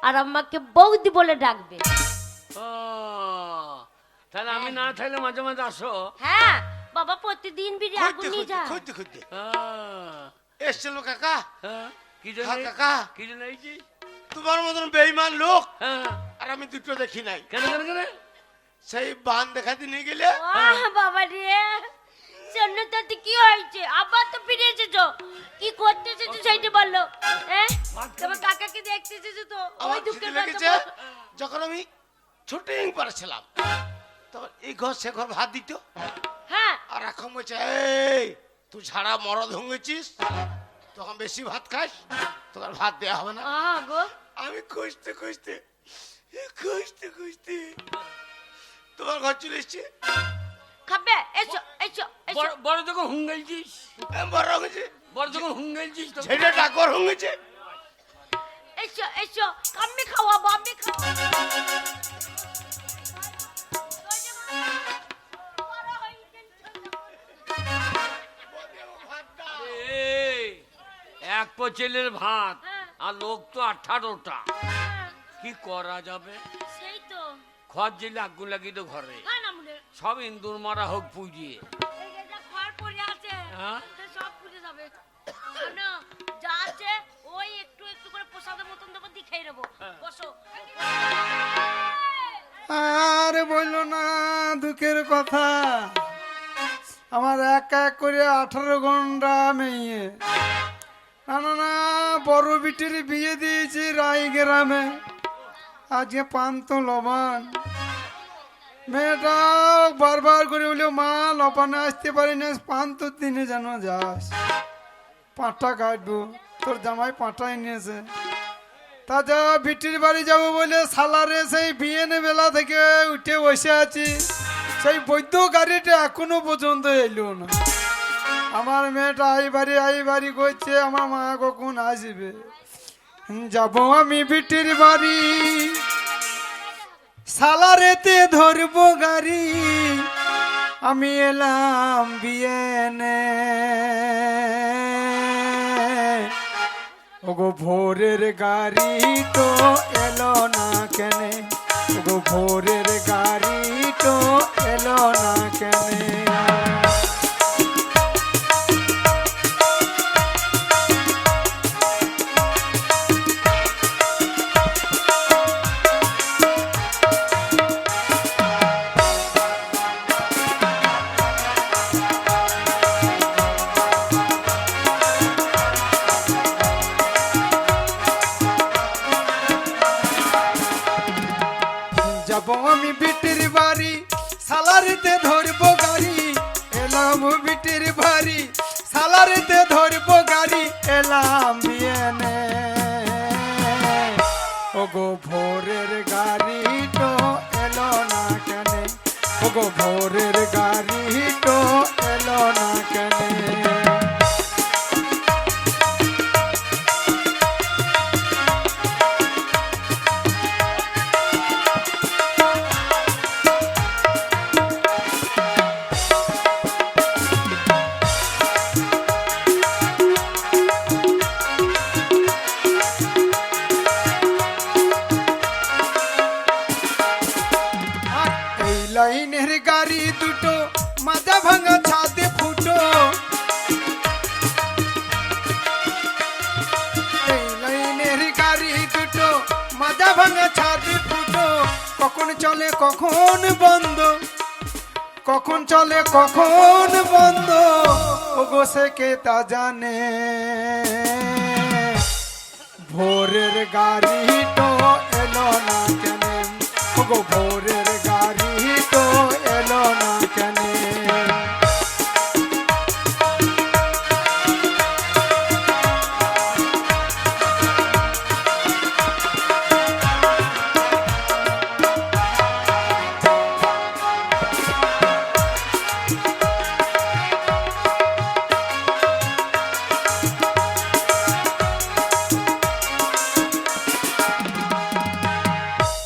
আর আমাকে বৌদি বলে ডাকবে। ও, তাহলে আমি না থাকলে মাঝে মাঝে আসো। হ্যাঁ বাবা, প্রতিদিন বিড়ি খুঁজতে আগুন নিয়ে খুঁজতে যা। খুঁজতে খুঁজতে হ্যাঁ, এসছিল কাকা। হ্যাঁ, কি হ্যাঁ, জন্য কাকা কি জন্য এইছিস? তোমার মতন বেঈমান লোক হ্যাঁ, আর আমি দুটো দেখি নাই। কেন কেন কেন? সেই বান দেখাতে নিয়ে গেলে আহ বাবা রে, শোনো তো তুই কি হয়েছে, আবার তো ফিরে এসেছো, কি করতে এসেছো সেইটা বললো। হ্যাঁ তোমার কাকাকে দেখতে এসেছো তো, ওই আমার খিদে দুঃখের লেগেছে। কথা বল। যখন আমি শুটিং পারছিলাম তখন এই ঘর সে ঘর ভাত দিত, হ্যাঁ আর এখন বলছে এই তুই ছাড়া মরদ হঙ্গেছিস, তখন বেশি ভাত খাস, তোর আর ভাত দেওয়া হবে না। গো আমি খুঁজতে খুঁজতে খুঁজতে খুঁজতে তোমার ঘর চলে এসছি। খাবে, এসো এসো এসো। বড় যখন হুঙ্গেলছিস, বড় হয়েছে বড় যখন হুঙ্গেলছিস তো ছেলে ডাকর হঙ্গেছে। এসো এসো, আমি খাওয়াবো, আমি খাওয়াবো। এই, এক পচেলের ভাত হ্যাঁ। আর লোক তো 18টা, হ্যাঁ, কি করা যাবে? সেই তো খড় জেলে আগুন লাগিয়ে তো ঘরে হ্যাঁ না মনে, সব ইন্দুর মারা হোক পুজিয়ে। এই যে যা খড় পড়ে আছে হ্যাঁ? সে সব পুড়ে যাবে। শোনো, যা আছে ওই একটু একটু করে প্রসাদের মতন দেবো, দিয়ে খেয়ে নেবো। বসো। আর বললো না দুঃখের কথা, আমার এক এক করে 18 ঘন্টা মেয়ে। না না না, বড় বিটির বিয়ে দিয়েছি রাই গ্রামে, আজকে পান তো লবণ। মেয়েটা বারবার করে বললো মা লবণে আসতে পারি না, পান তো দিনে যেন যাস, পাঁটা কাটবো, তোর জামাই পাঁটাই নিয়েছে। তাজা বিটির বাড়ি যাবো বলে সালারে সেই বিয়েনে বেলা থেকে উঠে বসে আছি, সেই বৈদ্য গাড়িটা এখনো পর্যন্ত এলো না। আমার মেয়েটা আই বাড়ি করছে, আমার মা কখন আসবে। যাবো আমি বিটির বাড়ি, সালারেতে ধরবো গাড়ি, আমি এলাম বিয়েনে। ওগো ভোরের গাড়ি তো এলো না কেনে, ওগো ভোরের গাড়ি তো এলো না কেনে। যাবো আমি বিটির বাড়ি, সালারিতে ধরবো গাড়ি, এলাম বিটির বাড়ি, সালারিতে ধরবো গাড়ি, এলাম বিয়েনে। ওগো ভোরের গাড়ি তো এলো না কেনে, ওগো ভোরের গাড়ি তো এলো না কেনে। চলে কখন বন্ধ, কখন চলে কখন বন্ধ, ও গো সে কে তা জানে। ভোরের গাড়ি তো এলো না কেন, ও গো ভোরের গাড়ি তো এলো না কেন।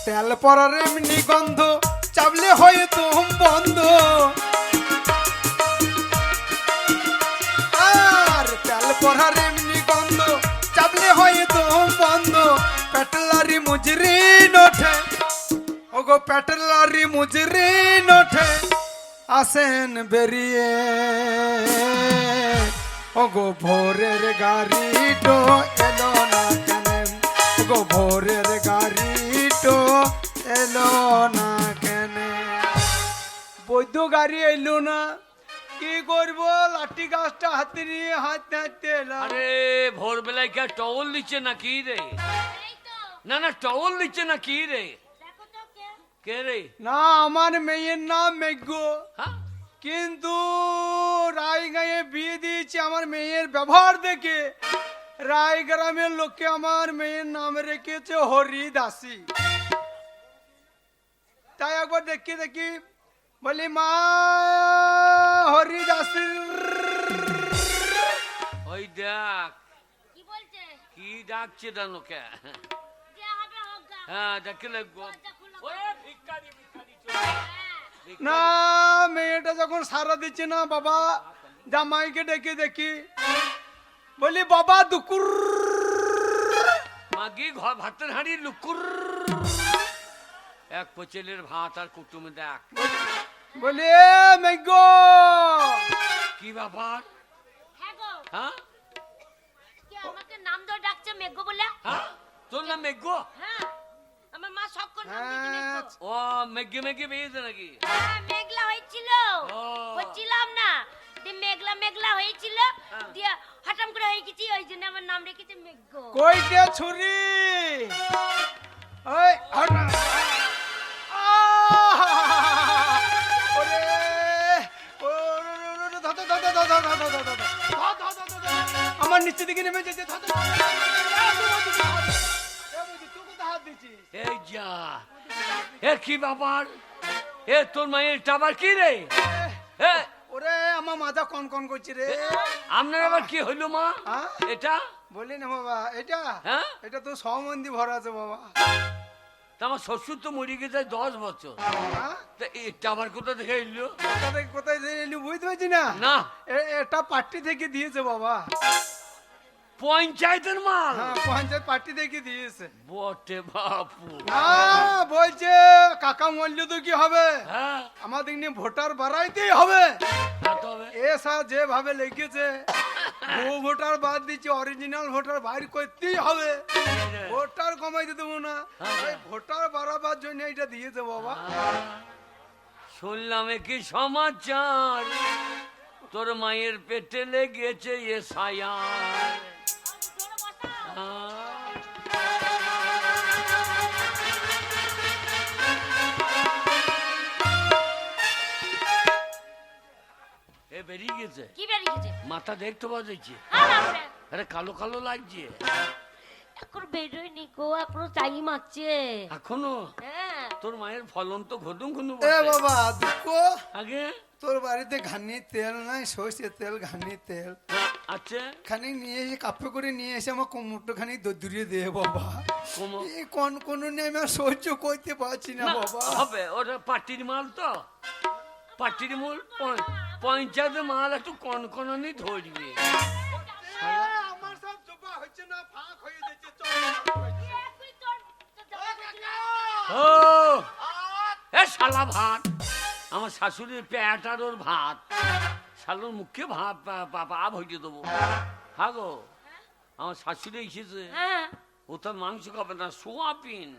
তেল পরার এমনি গন্ধ, চাবলে হয়তো বন্ধ। আর তেল পরার এমনি গন্ধ, চাবলে হয়তো বন্ধ। পেটলারি মুজরি নোঠে, ওগো পেটলারি মুজরি নোঠে, আসেন বেরিয়ে। ওগো ভোরের গাড়ি তো এলো না কেন, ওগো ভোরের গাড়ি তো এলো না কেন। বৈদ্য গাড়ি এলো না, কি করবো? লাঠি গাছটা হাতে নিয়ে হাঁটতে হাঁটতে এলাম। আরে ভোরবেলায় কে টওল দিচ্ছে না কি রে? না না টওল দিচ্ছে না কি রে? কে রে? না, আমার মেয়ের নাম মেঘ, হ্যাঁ? কিন্তু রায়গাঁয়ে বিয়ে দিয়েছে। আমার মেয়ের ব্যবহার দেখে রায় গ্রামের লোকে আমার মেয়ের নাম রেখেছে হরিদাসী। তাই একবার দেখি দেখি বলি, মা হরিদাসী। ওই দেখ কি বলছে? কি ডাকছে দানোকে। যে হবে হোগা। হ্যাঁ দেখলে দরজা খুলো। ভিক্ষারি ভিক্ষারি না, মেয়েটা যখন সারা দিচ্ছে না, বাবা জামাইকে ডেকে দেখি বলি, বাবা দুকুর। মাগি ঘর ভাতের হাঁড়ি লুকুর। এক পচেলের ভাত আর কুটুম দেখ। বলি, এ মেঘ, কি ব্যাপার? হ্যাঁ গো, হ্যাঁ কি আমাকে নাম ধরে ডাকছে মেঘ বলে? হ্যাঁ তোর নাম মেঘ? হ্যাঁ, আমার মা সব করে নাম দিয়েছে মেঘ। ও মেঘে মেঘে পেয়েছে নাকি? হ্যাঁ, মেঘলা হয়েছিল, ও। হচ্ছিলাম না, দিয়ে মেঘলা মেঘলা হয়েছিল, হ্যাঁ। দিয়ে হঠাৎ করে হয়ে গেছি, ওই জন্য আমার নাম রেখেছে মেঘ। কইতে ছুরি। ওই হট। আহ! ওরে, ওরে, ওরে, ধর, ধর, ধর, ধর, ধর, ধর, ধর, ধর, ধর, ধর, ধর, ধর, ধর, ধর। আমার নিচে দিকে নেমে যেতে। ধর, ধর, ধর, ধর, ধর। এ, বৌদি, তুই কোথায় হাত দিছিস? এই যা এ কি ব্যাপার? এ তোর মায়ের টাবার কি রে? এ ওরে, আমার মাথা কন কন করছে রে। আপনার আবার কি হইলো মা? হ্যাঁ? এটা বলি না বাবা, এটা হ্যাঁ এটা তো সমন্ধি ভরা আছে বাবা। তা আমার শ্বশুর তো মরে গেছে 10 বছর। হ্যাঁ? তা এটা আবার কোথা থেকে এলো? কোথা থেকে কোথায় যে এলি বুঝতে পারছি না। না এটা পার্টি থেকে দিয়েছে বাবা। পঞ্চায়েতের মাল? হ্যাঁ, পঞ্চায়েত পার্টি থেকে দিয়েছে। বটে বাপু। না, বলছে কাকা মরলে তো কি হবে, হ্যাঁ আমাদের নিয়ে ভোটার বাড়াইতেই হবে। তা তবে এসা যেভাবে লেগেছে, ভুয়ো ভোটার বাদ দিচ্ছে, অরিজিনাল ভোটার বাইর করতেই হবে। ভোটার কমাইতে দেবো না, এই ভোটার বাড়াবার জন্য এটা দিয়েছে বাবা। শুনলাম কি সমাচার তোর মায়ের পেটে লেগেছে এ সায়ার। এ বেরিয়ে গেছে, কি বেরিয়ে গেছে? মাথা দেখতে পাওয়া যাচ্ছে। আর আসবে। আরে কালো কালো লাগছে। এখন বেরোয়নি গো, এখনো টাইম আছে। এখনো? হ্যাঁ, তোর মায়ের ফলন তো ঘুদুম ঘুদুম এ বাবা দুঃখ, আগে তোর বাড়িতে ঘানি তেল নাই, সর্ষে তেল, ঘানি তেল আছে খানি নিয়ে এসে কাপে করে নিয়ে এসে আমার কোমরটা খানি দূরে দে বাবা। কোমর? এই কোন নিয়ে আমি আর সহ্য করতে পারছি না না, বাবা। হবে ওটা পার্টির মাল তো, পার্টির মাল পঞ্চায়েতের মাল একটু কনকনানি ধরবে। আমার সব জবা হচ্ছে না, ফাঁক হয়ে যাচ্ছে। ও এ শালা ভাত, আমার শাশুড়ির পেট আর ওর ভাত, শালোর মুখে ভাত পাপ হইতে দেবো। হ্যাঁ গো, আমার শাশুড়ি এসেছে, হ্যাঁ। ও তার মাংস খাবে না, সোয়াবিন।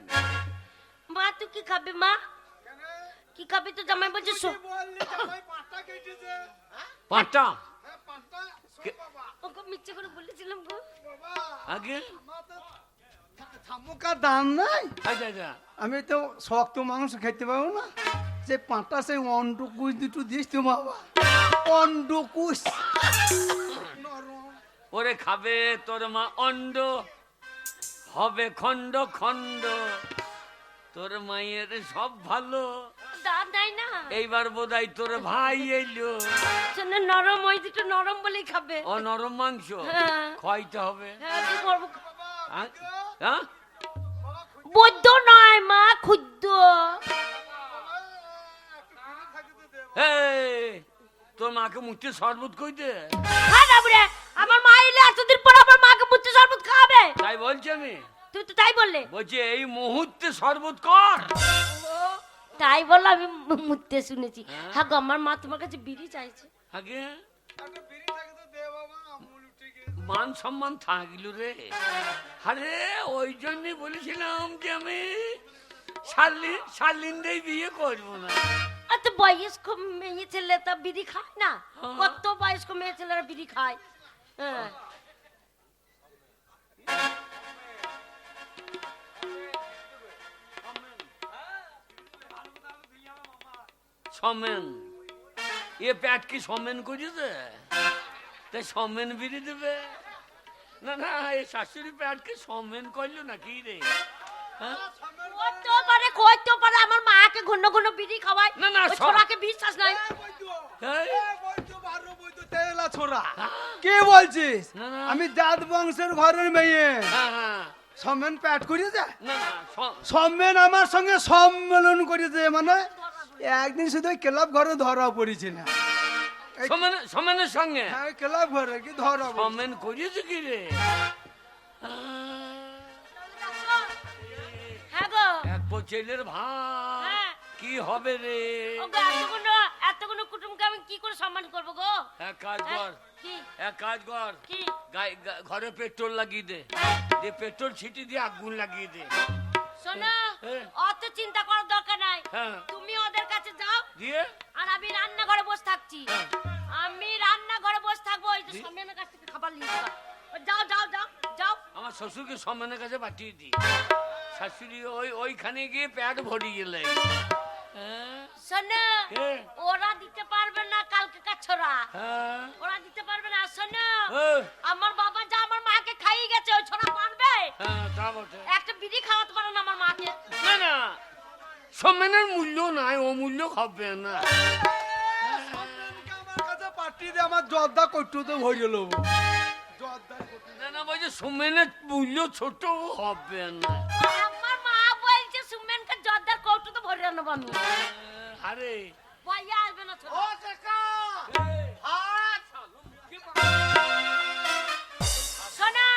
মা তুই কি খাবে মা? কি খাবি তো জামাই বলছে বললি জামাই পাঁচটা কেটেছে। পাঁচটা হ্যাঁ, পাঁচটা। শোন কে- বাবা, ওকে মিথ্যে করে বলেছিলাম গো। বাবা, আগে আমার তো থামুকার দাম নাই। আচ্ছা আচ্ছা আমি তো শক্ত মাংস খেতে পারবো না, যে পাঁচটা সেই অন্ডকুশ দুটো দিস তো বাবা, অন্ডকুশ নরম। ওরে খাবে তোর মা অন্ড হবে খন্ড খন্ড তোর মায়ের সব ভালো দাঁত নাই না, এইবার বোধহয় তোর ভাই এলো শোনে নরম, ওই দুটো নরম বলেই খাবে। ও নরম মাংস হ্যাঁ। খাইতে হবে হ্যাঁ, কি করবো? হ্যাঁ? হ্যাঁ? বৈদ্য নয় মা, ক্ষুদ্র। এই, তোর মাকে মুখে শরবত কই দে হ্যাঁ না বুড়ে, আমার মা এলে এতদিন পর আমার মাকে মুহূর্তে শরবত খাওয়াবে। তাই বলছি আমি তুই তো তাই বললে। বলছি এই মুহূর্তে শরবত কর তাই বললো, আমি মুহূর্তে শুনেছি। হ্যাঁ গো, আমার মা তোমার কাছে বিড়ি চাইছে। আগে একটা বিড়ি থাকে তো দে বাবা, আমুল উঠে গেছে। মান সম্মান থাকলো রে আরে ওই জন্যই বলেছিলাম যে আমি শালিন দিয়ে বিয়ে করবো না এত বয়স্ক মেয়ে ছেলে তা বিড়ি খায় না? হ্যাঁ। কত বয়স্ক মেয়ে ছেলেরা বিড়ি খায়। হ্যাঁ। সমেন এ প্যাট কি সমেন করেছে তাই সমেন বিড়ি দেবে না না এই শাশুড়ি প্যাট কি সমেন করলো নাকি রে হ্যাঁ? কইতে পারে আমার মাকে ঘন ঘন বিড়ি খাওয়ায়। না, না, ওই সব- ছোড়াকে বিশ্বাস নাই। এই, তেলা ছোড়া কে বলছিস? না, না। আমি জাত বংশের ঘরের মেয়ে, হ্যাঁ, হ্যাঁ। সম্মেন প্যাট করেছে। না না সম্মেন আমার সঙ্গে সম্মেলন করেছে, মানে একদিন শুধু ওই ক্লাব ঘরে ধরা পড়েছে না। সমেনের সঙ্গে হ্যাঁ, ক্লাব ঘরে কি ধরা পড়েছে। সমেন করেছে কি রে হ্যাঁ গো। এক ছেলের ভাই হ্যাঁ। কি হবে রে ও গো, এতগুলো কুটুমকে আমি কি করে সম্মান করবো গো? এক কাজ হ্যাঁ, কর কি এক কাজ কর কি? ঘরে পেট্রোল লাগিয়ে দে দিয়ে পেট্রোল ছিটি দিয়ে আগুন লাগিয়ে দে শোনো, হ্যাঁ। অত চিন্তা করার দরকার নাই। হ্যাঁ তুমি ওদের কাছে যাও, দিয়ে আর আমি রান্নাঘরে বসে থাকছি। হ্যাঁ। আমি রান্নাঘরে বসে থাকবো, এই যে দি- সম্মেনের কাছ থেকে খাবার নিয়ে যাবা। যাও যাও যাও যাও। আমার শ্বশুরকে সম্মানের কাছে পাঠিয়ে দিই শাশুড়ি ওইখানে গিয়ে প্যাট ভরিয়ে গেলে হ্যাঁ শোনো, কে? ওরা দিতে পারবে না কালকে কাছরা, হ্যাঁ ওরা দিতে পারবে না। শোনো, ও, আমার বাবা যা আমার মাকে খাইয়ে গেছে, ওই ছোড়া পারবে? হ্যাঁ তা বটে একটা বিড়ি খাওয়াতে পারে না আমার মাকে। না না সম্মানের মূল্য নাই ও মূল্য খাবে না সম্মেনকে আমার কাছে পাঠিয়ে দে, আমার জর্দা কটুতে ভরিয়ে নেবো। জর্দার কটু। না না বলছে সম্মানের মূল্য ছোট হবে না আমার মা বলছে সুমেনকে জর্দার কৌটোতে ভরে নেবো আমি। আরে বইয়া আসবে না ছোড়া। শোনা,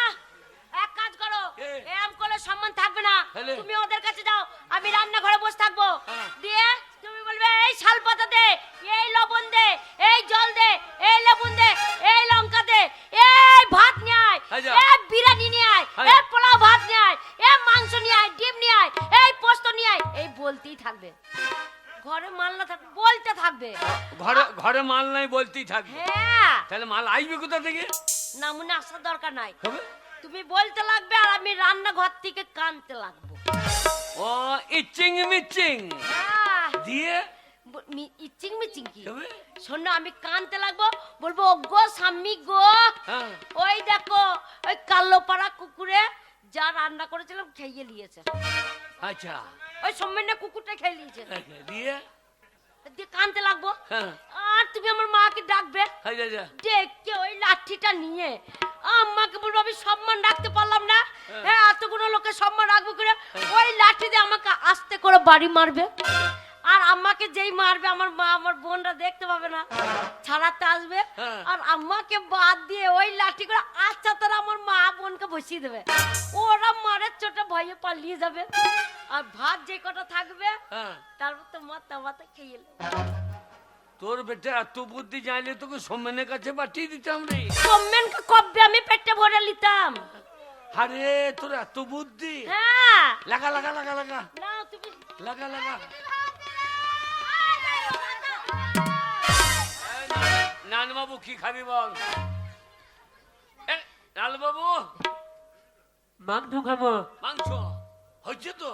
এক কাজ করো, এ। এরম করলে সম্মান থাকবে না। তাহলে? তুমি ওদের কাছে যাও, আমি রান্নাঘরে বসে থাকবো। হ্যাঁ। দিয়ে তুমি বলবে এই শাল পাতা দে, এই লবণ দে, এই জল দে, এই লবণ দে, এই লঙ্কা দে, এই ভাত নিয়ে আয়, আচ্ছা। এই বিরিয়ানি নিয়ে আয়, হ্যাঁ। এই পোলাও ভাত নিয়ে আয়, এই মাংস নিয়ে আয়, ডিম নিয়ে আয়, এই পোস্ত নিয়ে আয়, এই বলতেই থাকবে। ঘরে মাল না থাকবে, বলতে থাকবে। ঘরে ঘরে মাল নাই বলতেই থাকবে হ্যাঁ, তাহলে মাল আসবে কোথা থেকে না মনে আসার দরকার নাই। হবে তুমি বলতে লাগবে আর আমি রান্নাঘর থেকে কানতে লাগবো। ও ইচিং মিচিং হ্যাঁ, দিয়ে ইচিং মিচিং কি? হবে শোনো, আমি কানতে লাগবো, বলবো ও গো স্বামী গো, হ্যাঁ ওই দেখো ওই কালো পাড়া কুকুরে যা রান্না করেছিলাম খেয়ে নিয়েছে। আচ্ছা ওই সম্মান্য কুকুরটা খেয়ে নিয়েছে। দিয়ে দিয়ে কানতে লাগবো, হ্যাঁ আর তুমি আমার মাকে ডাকবে, আচ্ছা আচ্ছা ডেকে ওই লাঠিটা নিয়ে আম্মাকে বলবো আমি সম্মান রাখতে পারলাম না, হ্যাঁ এতগুলো লোকের সম্মান রাখবো করে, ওই লাঠি দিয়ে আমাকে আস্তে করে বাড়ি মারবে। আর আম্মাকে যেই মারবে আমার মা আমার বোনরা দেখতে পাবে না, ছাড়াতে আসবে। হ্যাঁ। আর আম্মাকে বাদ দিয়ে ওই লাঠি করে আচ্ছা তারা আমার মা বোনকে বসিয়ে দেবে। ওরা মারের চোটে ভয়ে পালিয়ে যাবে। আর ভাত যে কটা থাকবে হ্যাঁ তারপর তো মাথা মাথা খেয়ে নেবে। তোর বেটা এত বুদ্ধি জানলে তোকে সম্মানের কাছে পাঠিয়ে দিতাম রে সম্মেনকে কবে আমি পেটে ভরে নিতাম। আরে তোর এত বুদ্ধি হ্যাঁ, লাগা লাগা লাগা লাগা না তুমি লাগা লাগা নানবাবু কি খাবি বল? এ, লালবাবু মাংস খাবো। মাংস হচ্ছে তো।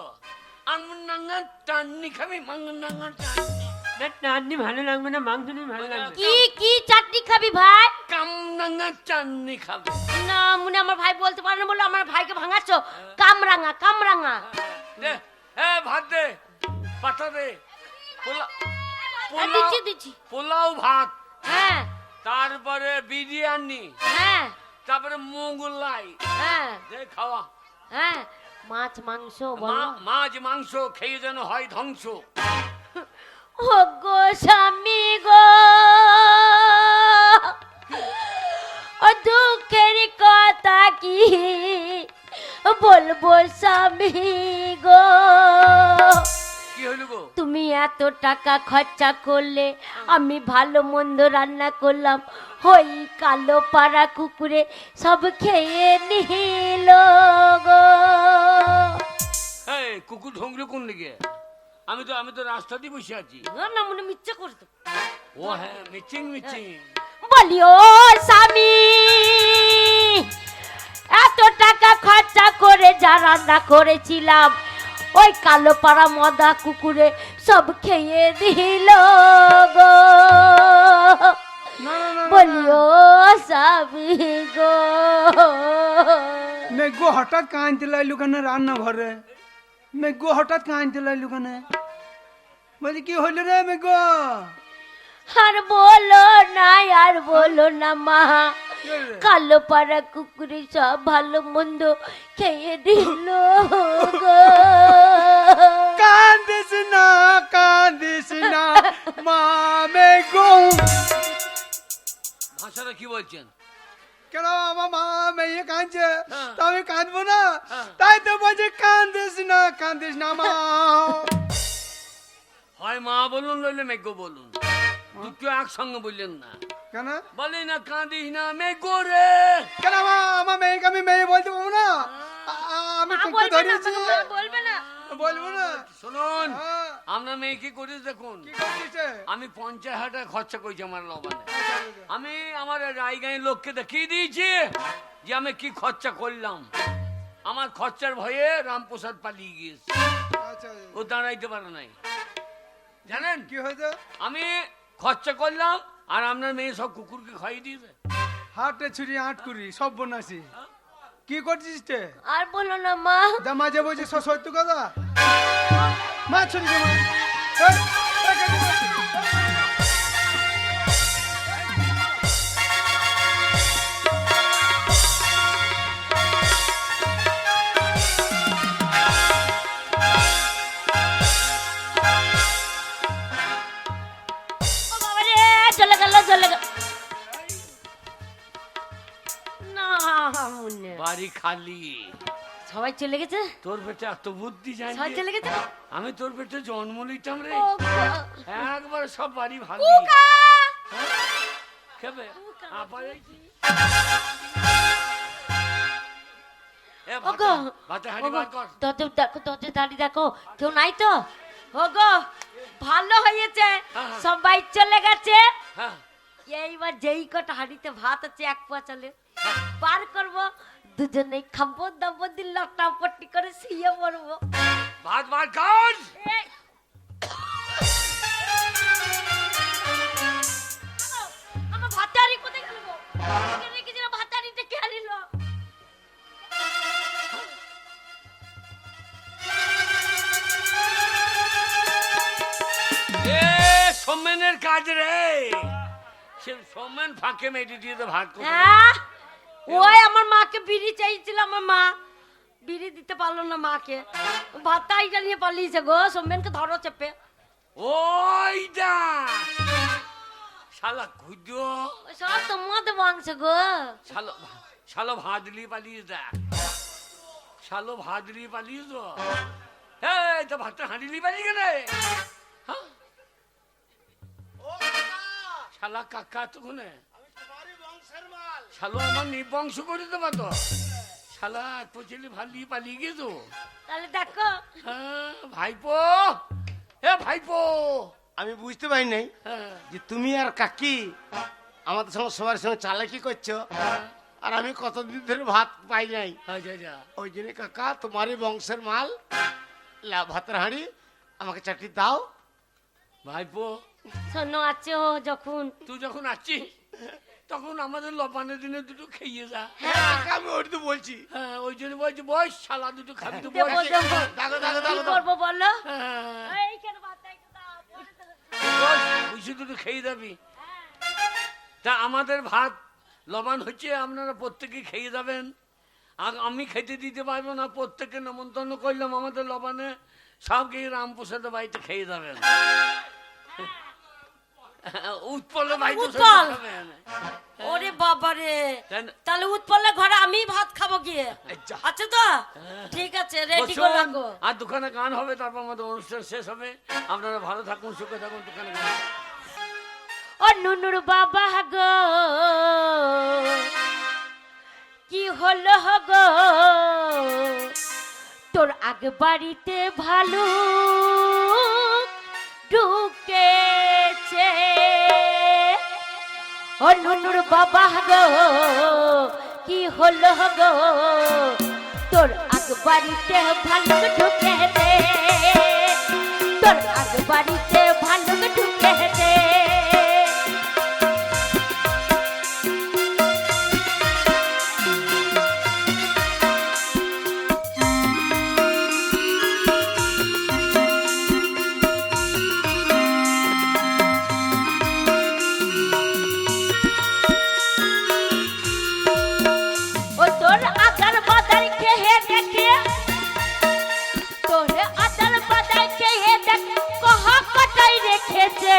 আমার নাঙ্গা টান্নি খাবি? নাঙ্গা টান্নি না চাটনি ভালো লাগবে না, মাংস নিয়ে ভালো লাগবে। কি কি চাটনি খাবি ভাই? কাম নাঙ্গা টান্নি খাবে। না মনে আমার ভাই বলতে পারে না বলে আমার ভাইকে ভাঙাচ্ছ। কামরাঙা কামরাঙা। দে, ভাত দে, পাতা দে, দিচ্ছি দিচ্ছি। পোলাও ভাত, হ্যাঁ তারপরে বিরিয়ানি, হ্যাঁ তারপরে মোগলাই হ্যাঁ দে খাওয়া। হ্যাঁ মাছ মাংস বলো। মাছ মাংস খেয়ে যেন হয় ধ্বংস। ও গো স্বামী গো, ও দুঃখের কথা কি বলবো স্বামী গো। কি হইল গো? তুমি এত টাকা খরচা করলে, আমি ভালো মন্দ রান্না করলাম, ওই কালো পাড়া কুকুরে সব খেয়ে নিল গো। এই কুকুর ঢঙ্গলে কোন দিকে? আমি তো রাস্তাতেই বসে আছি। না মনে মিথ্যে করতো। ও হ্যাঁ, মিচিং বলি ও স্বামী, এত টাকা খরচা করে যা রান্না করেছিলাম, ওই কালো পাড়া মদা কুকুরে সব খেয়ে দিল গো। বলি ও স্বামী গো। মেঘো হঠাৎ কাঁদতে লাইলু কেন রান্না ঘরে? মেঘো হঠাৎ কাঁদতে লাইলু কেন? বলছি কি হইল রে মেঘো? আর বলো না মা, কালো পাড়া কুকুরে সব ভালো মন্দ খেয়ে দিল গো। কাঁদিস না মা মেঘো। ভাষাটা কি বলছেন? কেন আমার মা মেয়ে কাঁদছে, হ্যাঁ। তা আমি কাঁদবো না? হ্যাঁ। তাই তো বলছে কাঁদিস না মা। হয় মা বলুন নইলে মেঘো বলুন, দুটো একসঙ্গে বললেন না। কেন বলি না কাঁদিস না মেঘো রে। কেন আমার মেয়েকে আমি মেয়ে বলতে পারবো না? আমি মা তোকে বলবে না, ধরেছি, মা বলবে না। বলবো না। শুনুন, হ্যাঁ, আপনার মেয়ে কি করিস দেখুন। কি করতেছে? আমি 50,000 টাকা খরচা করেছি আমার লবানে। আমি আমার রায়গাঁয়ের লোককে দেখিয়ে দিয়েছি যে আমি কি খরচা করলাম। আমার খরচার ভয়ে রামপ্রসাদ পালিয়ে গিয়েছে, আচ্ছা ও দাঁড়াইতে পারে নাই। জানেন কি হয়েছে? আমি খরচা করলাম আর আপনার মেয়ে সব কুকুরকে খাইয়ে দিয়েছে। হাটে ছুরি আট কুড়ি সব বনাসি। কি করছিস তে? আর বলো না মা। যা মাঝে বলছি সত্য কথা। মা ছুরি দে মা। এই, এই, এই, এই, ও বাবা রে, চলে গেল না মনে। বাড়ি খালি, সবাই চলে গেছে, তোর পেটে এত বুদ্ধি সবাই জানি। চলে গেছে। আমি তোর পেটে জন্ম নিতাম রে, ও গো। একবার সব বাড়ি ভালো কুকা। খেবে আপা যাইছি। এ ও গো, ভাতে হাঁড়ি বার কর। দরজা দাঁড়িয়ে দেখো, কেউ নাই তো? ও গো, ভালো হয়েছে, হ্যাঁ, হ্যাঁ। সবাই চলে গেছে। হ্যাঁ, এইবার যেই কটা হাঁড়িতে ভাত আছে এক পা চলে পার করবো, দুজনেই খাবো দাবো দিন লটাপটি করে শুয়ে পড়বো। ভাত বার কর। এই, আমার ভাতে হাঁড়ি কোথায় গেল গো? ওদিকে রেখেছিলাম, ভাতে হাঁড়িটা কে আনিল? এ সোমেনের কাজ রে, সে সোমেন ফাঁকে মেরে দিয়ে তো ভাত করে। হ্যাঁ, ওই আমার মাকে বিড়ি চাইছিল, আমার মা বিড়ি দিতে পারলো না মাকে, ভাতটা এইটা নিয়ে পালিয়েছে গো। সোমেনকে ধরো চেপে। ওইটা শালা খুঁজো, ওই সব তোমাদের বংশ গো। শালো ভাত দিয়ে পালিয়ে দেখ, শালো ভাত দিয়ে পালিয়ে তো। হ্যাঁ, তো ভাতটা হাঁড়ি দিয়ে পালিয়ে গেলে। হ্যাঁ, শালা কাকা তখনে শালো আমার নিবংশ করে দেবা তো। শালা এত ছেলে ভালি পালিয়ে গেছ। তাহলে দেখো, হ্যাঁ ভাইপো, এ ভাইপো। আমি বুঝতে পারি নাই হ্যাঁ, যে তুমি আর কাকি আমাদের সঙ্গে সবার সঙ্গে চালাকি করছো আর আমি কতদিন ধরে ভাত পাই নাই। আচ্ছা আচ্ছা ওই জন্য কাকা তোমারই বংশের মাল ভাতের হাঁড়ি আমাকে চারটি দাও। ভাইপো শোনো আছে ও যখন তুই যখন আছিস তখন আমাদের লবানের দিনে দুটো খেয়ে যা। কাকা, আমি ওই তো বলছি। হ্যাঁ ওই জন্য বলছি বস শালা দুটো খাবি তো দেবো বস। দেবো দাও দাও কি দাও দাও। করবো বলো হ্যাঁ, এইখানে ভাতটা একটু দাও, পরে দেবো। বস বুঝি দুটো খেয়ে যাবি। তা আমাদের ভাত লবান হচ্ছে, আপনারা প্রত্যেকে খেয়ে যাবেন। আর আমি খেতে দিতে পারবো না, প্রত্যেককে নেমন্তন্ন করলাম আমাদের লবানে, সব গিয়ে রামপ্রসাদের বাড়িতে খেয়ে যাবেন। উৎপলের বাড়িতে উৎপল। খাবেন। ওরে বাবা রে, তাই না? তাহলে উৎপলের ঘরে আমি ভাত খাবো গিয়ে। এই যা। আচ্ছা তো ঠিক আছে, রেডি করে বসুন, রাখো। আর দোকানে গান হবে, তারপর আমাদের অনুষ্ঠান শেষ হবে। আপনারা ভালো থাকুন, সুখে থাকুন, দোকানে গান। ও নুনুর বাবা গো, কি হলো গো, তোর আগে বাড়িতে ভালো ঢুকেছে। ও নুনুর বাবা গো, কি হলো গো, তোর আগে বাড়িতে ভালো ঢুকেছে, তোর আগে বাড়িতে ভালো ঢুকেছে। ও তোর আদার বাদার খেয়ে দেখে, তোর আদার বাদার খেয়ে দেখ কহা কটাই রেখেছে,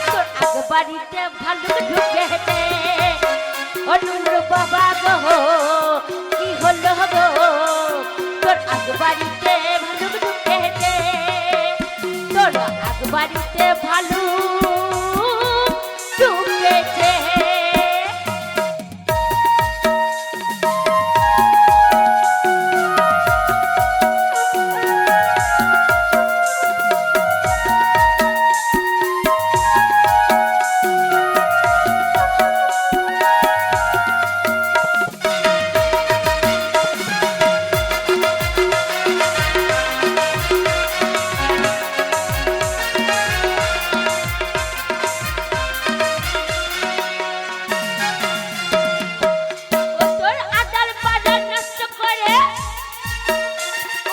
তোর আগ বাড়িতে ভালো ঢুকেছে। ও নুনুর বাবা গো, কি হলো গো, তোর আগ বাড়িতে ভালো ঢুকেছে, তোর আগ বাড়িতে ভালো ঢুকেছে। ও তোর আদার বাদার নষ্ট করে,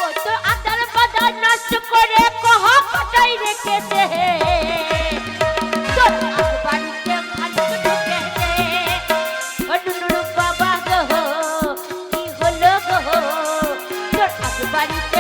ও তোর আদার বাদার নষ্ট করে কহ কটাই রেখেছে, তোর আগ বাড়িতে ভালো ঢুকেছে। ও নুনুর বাবা গো, কি হলো গো, তোর আগ বাড়িতে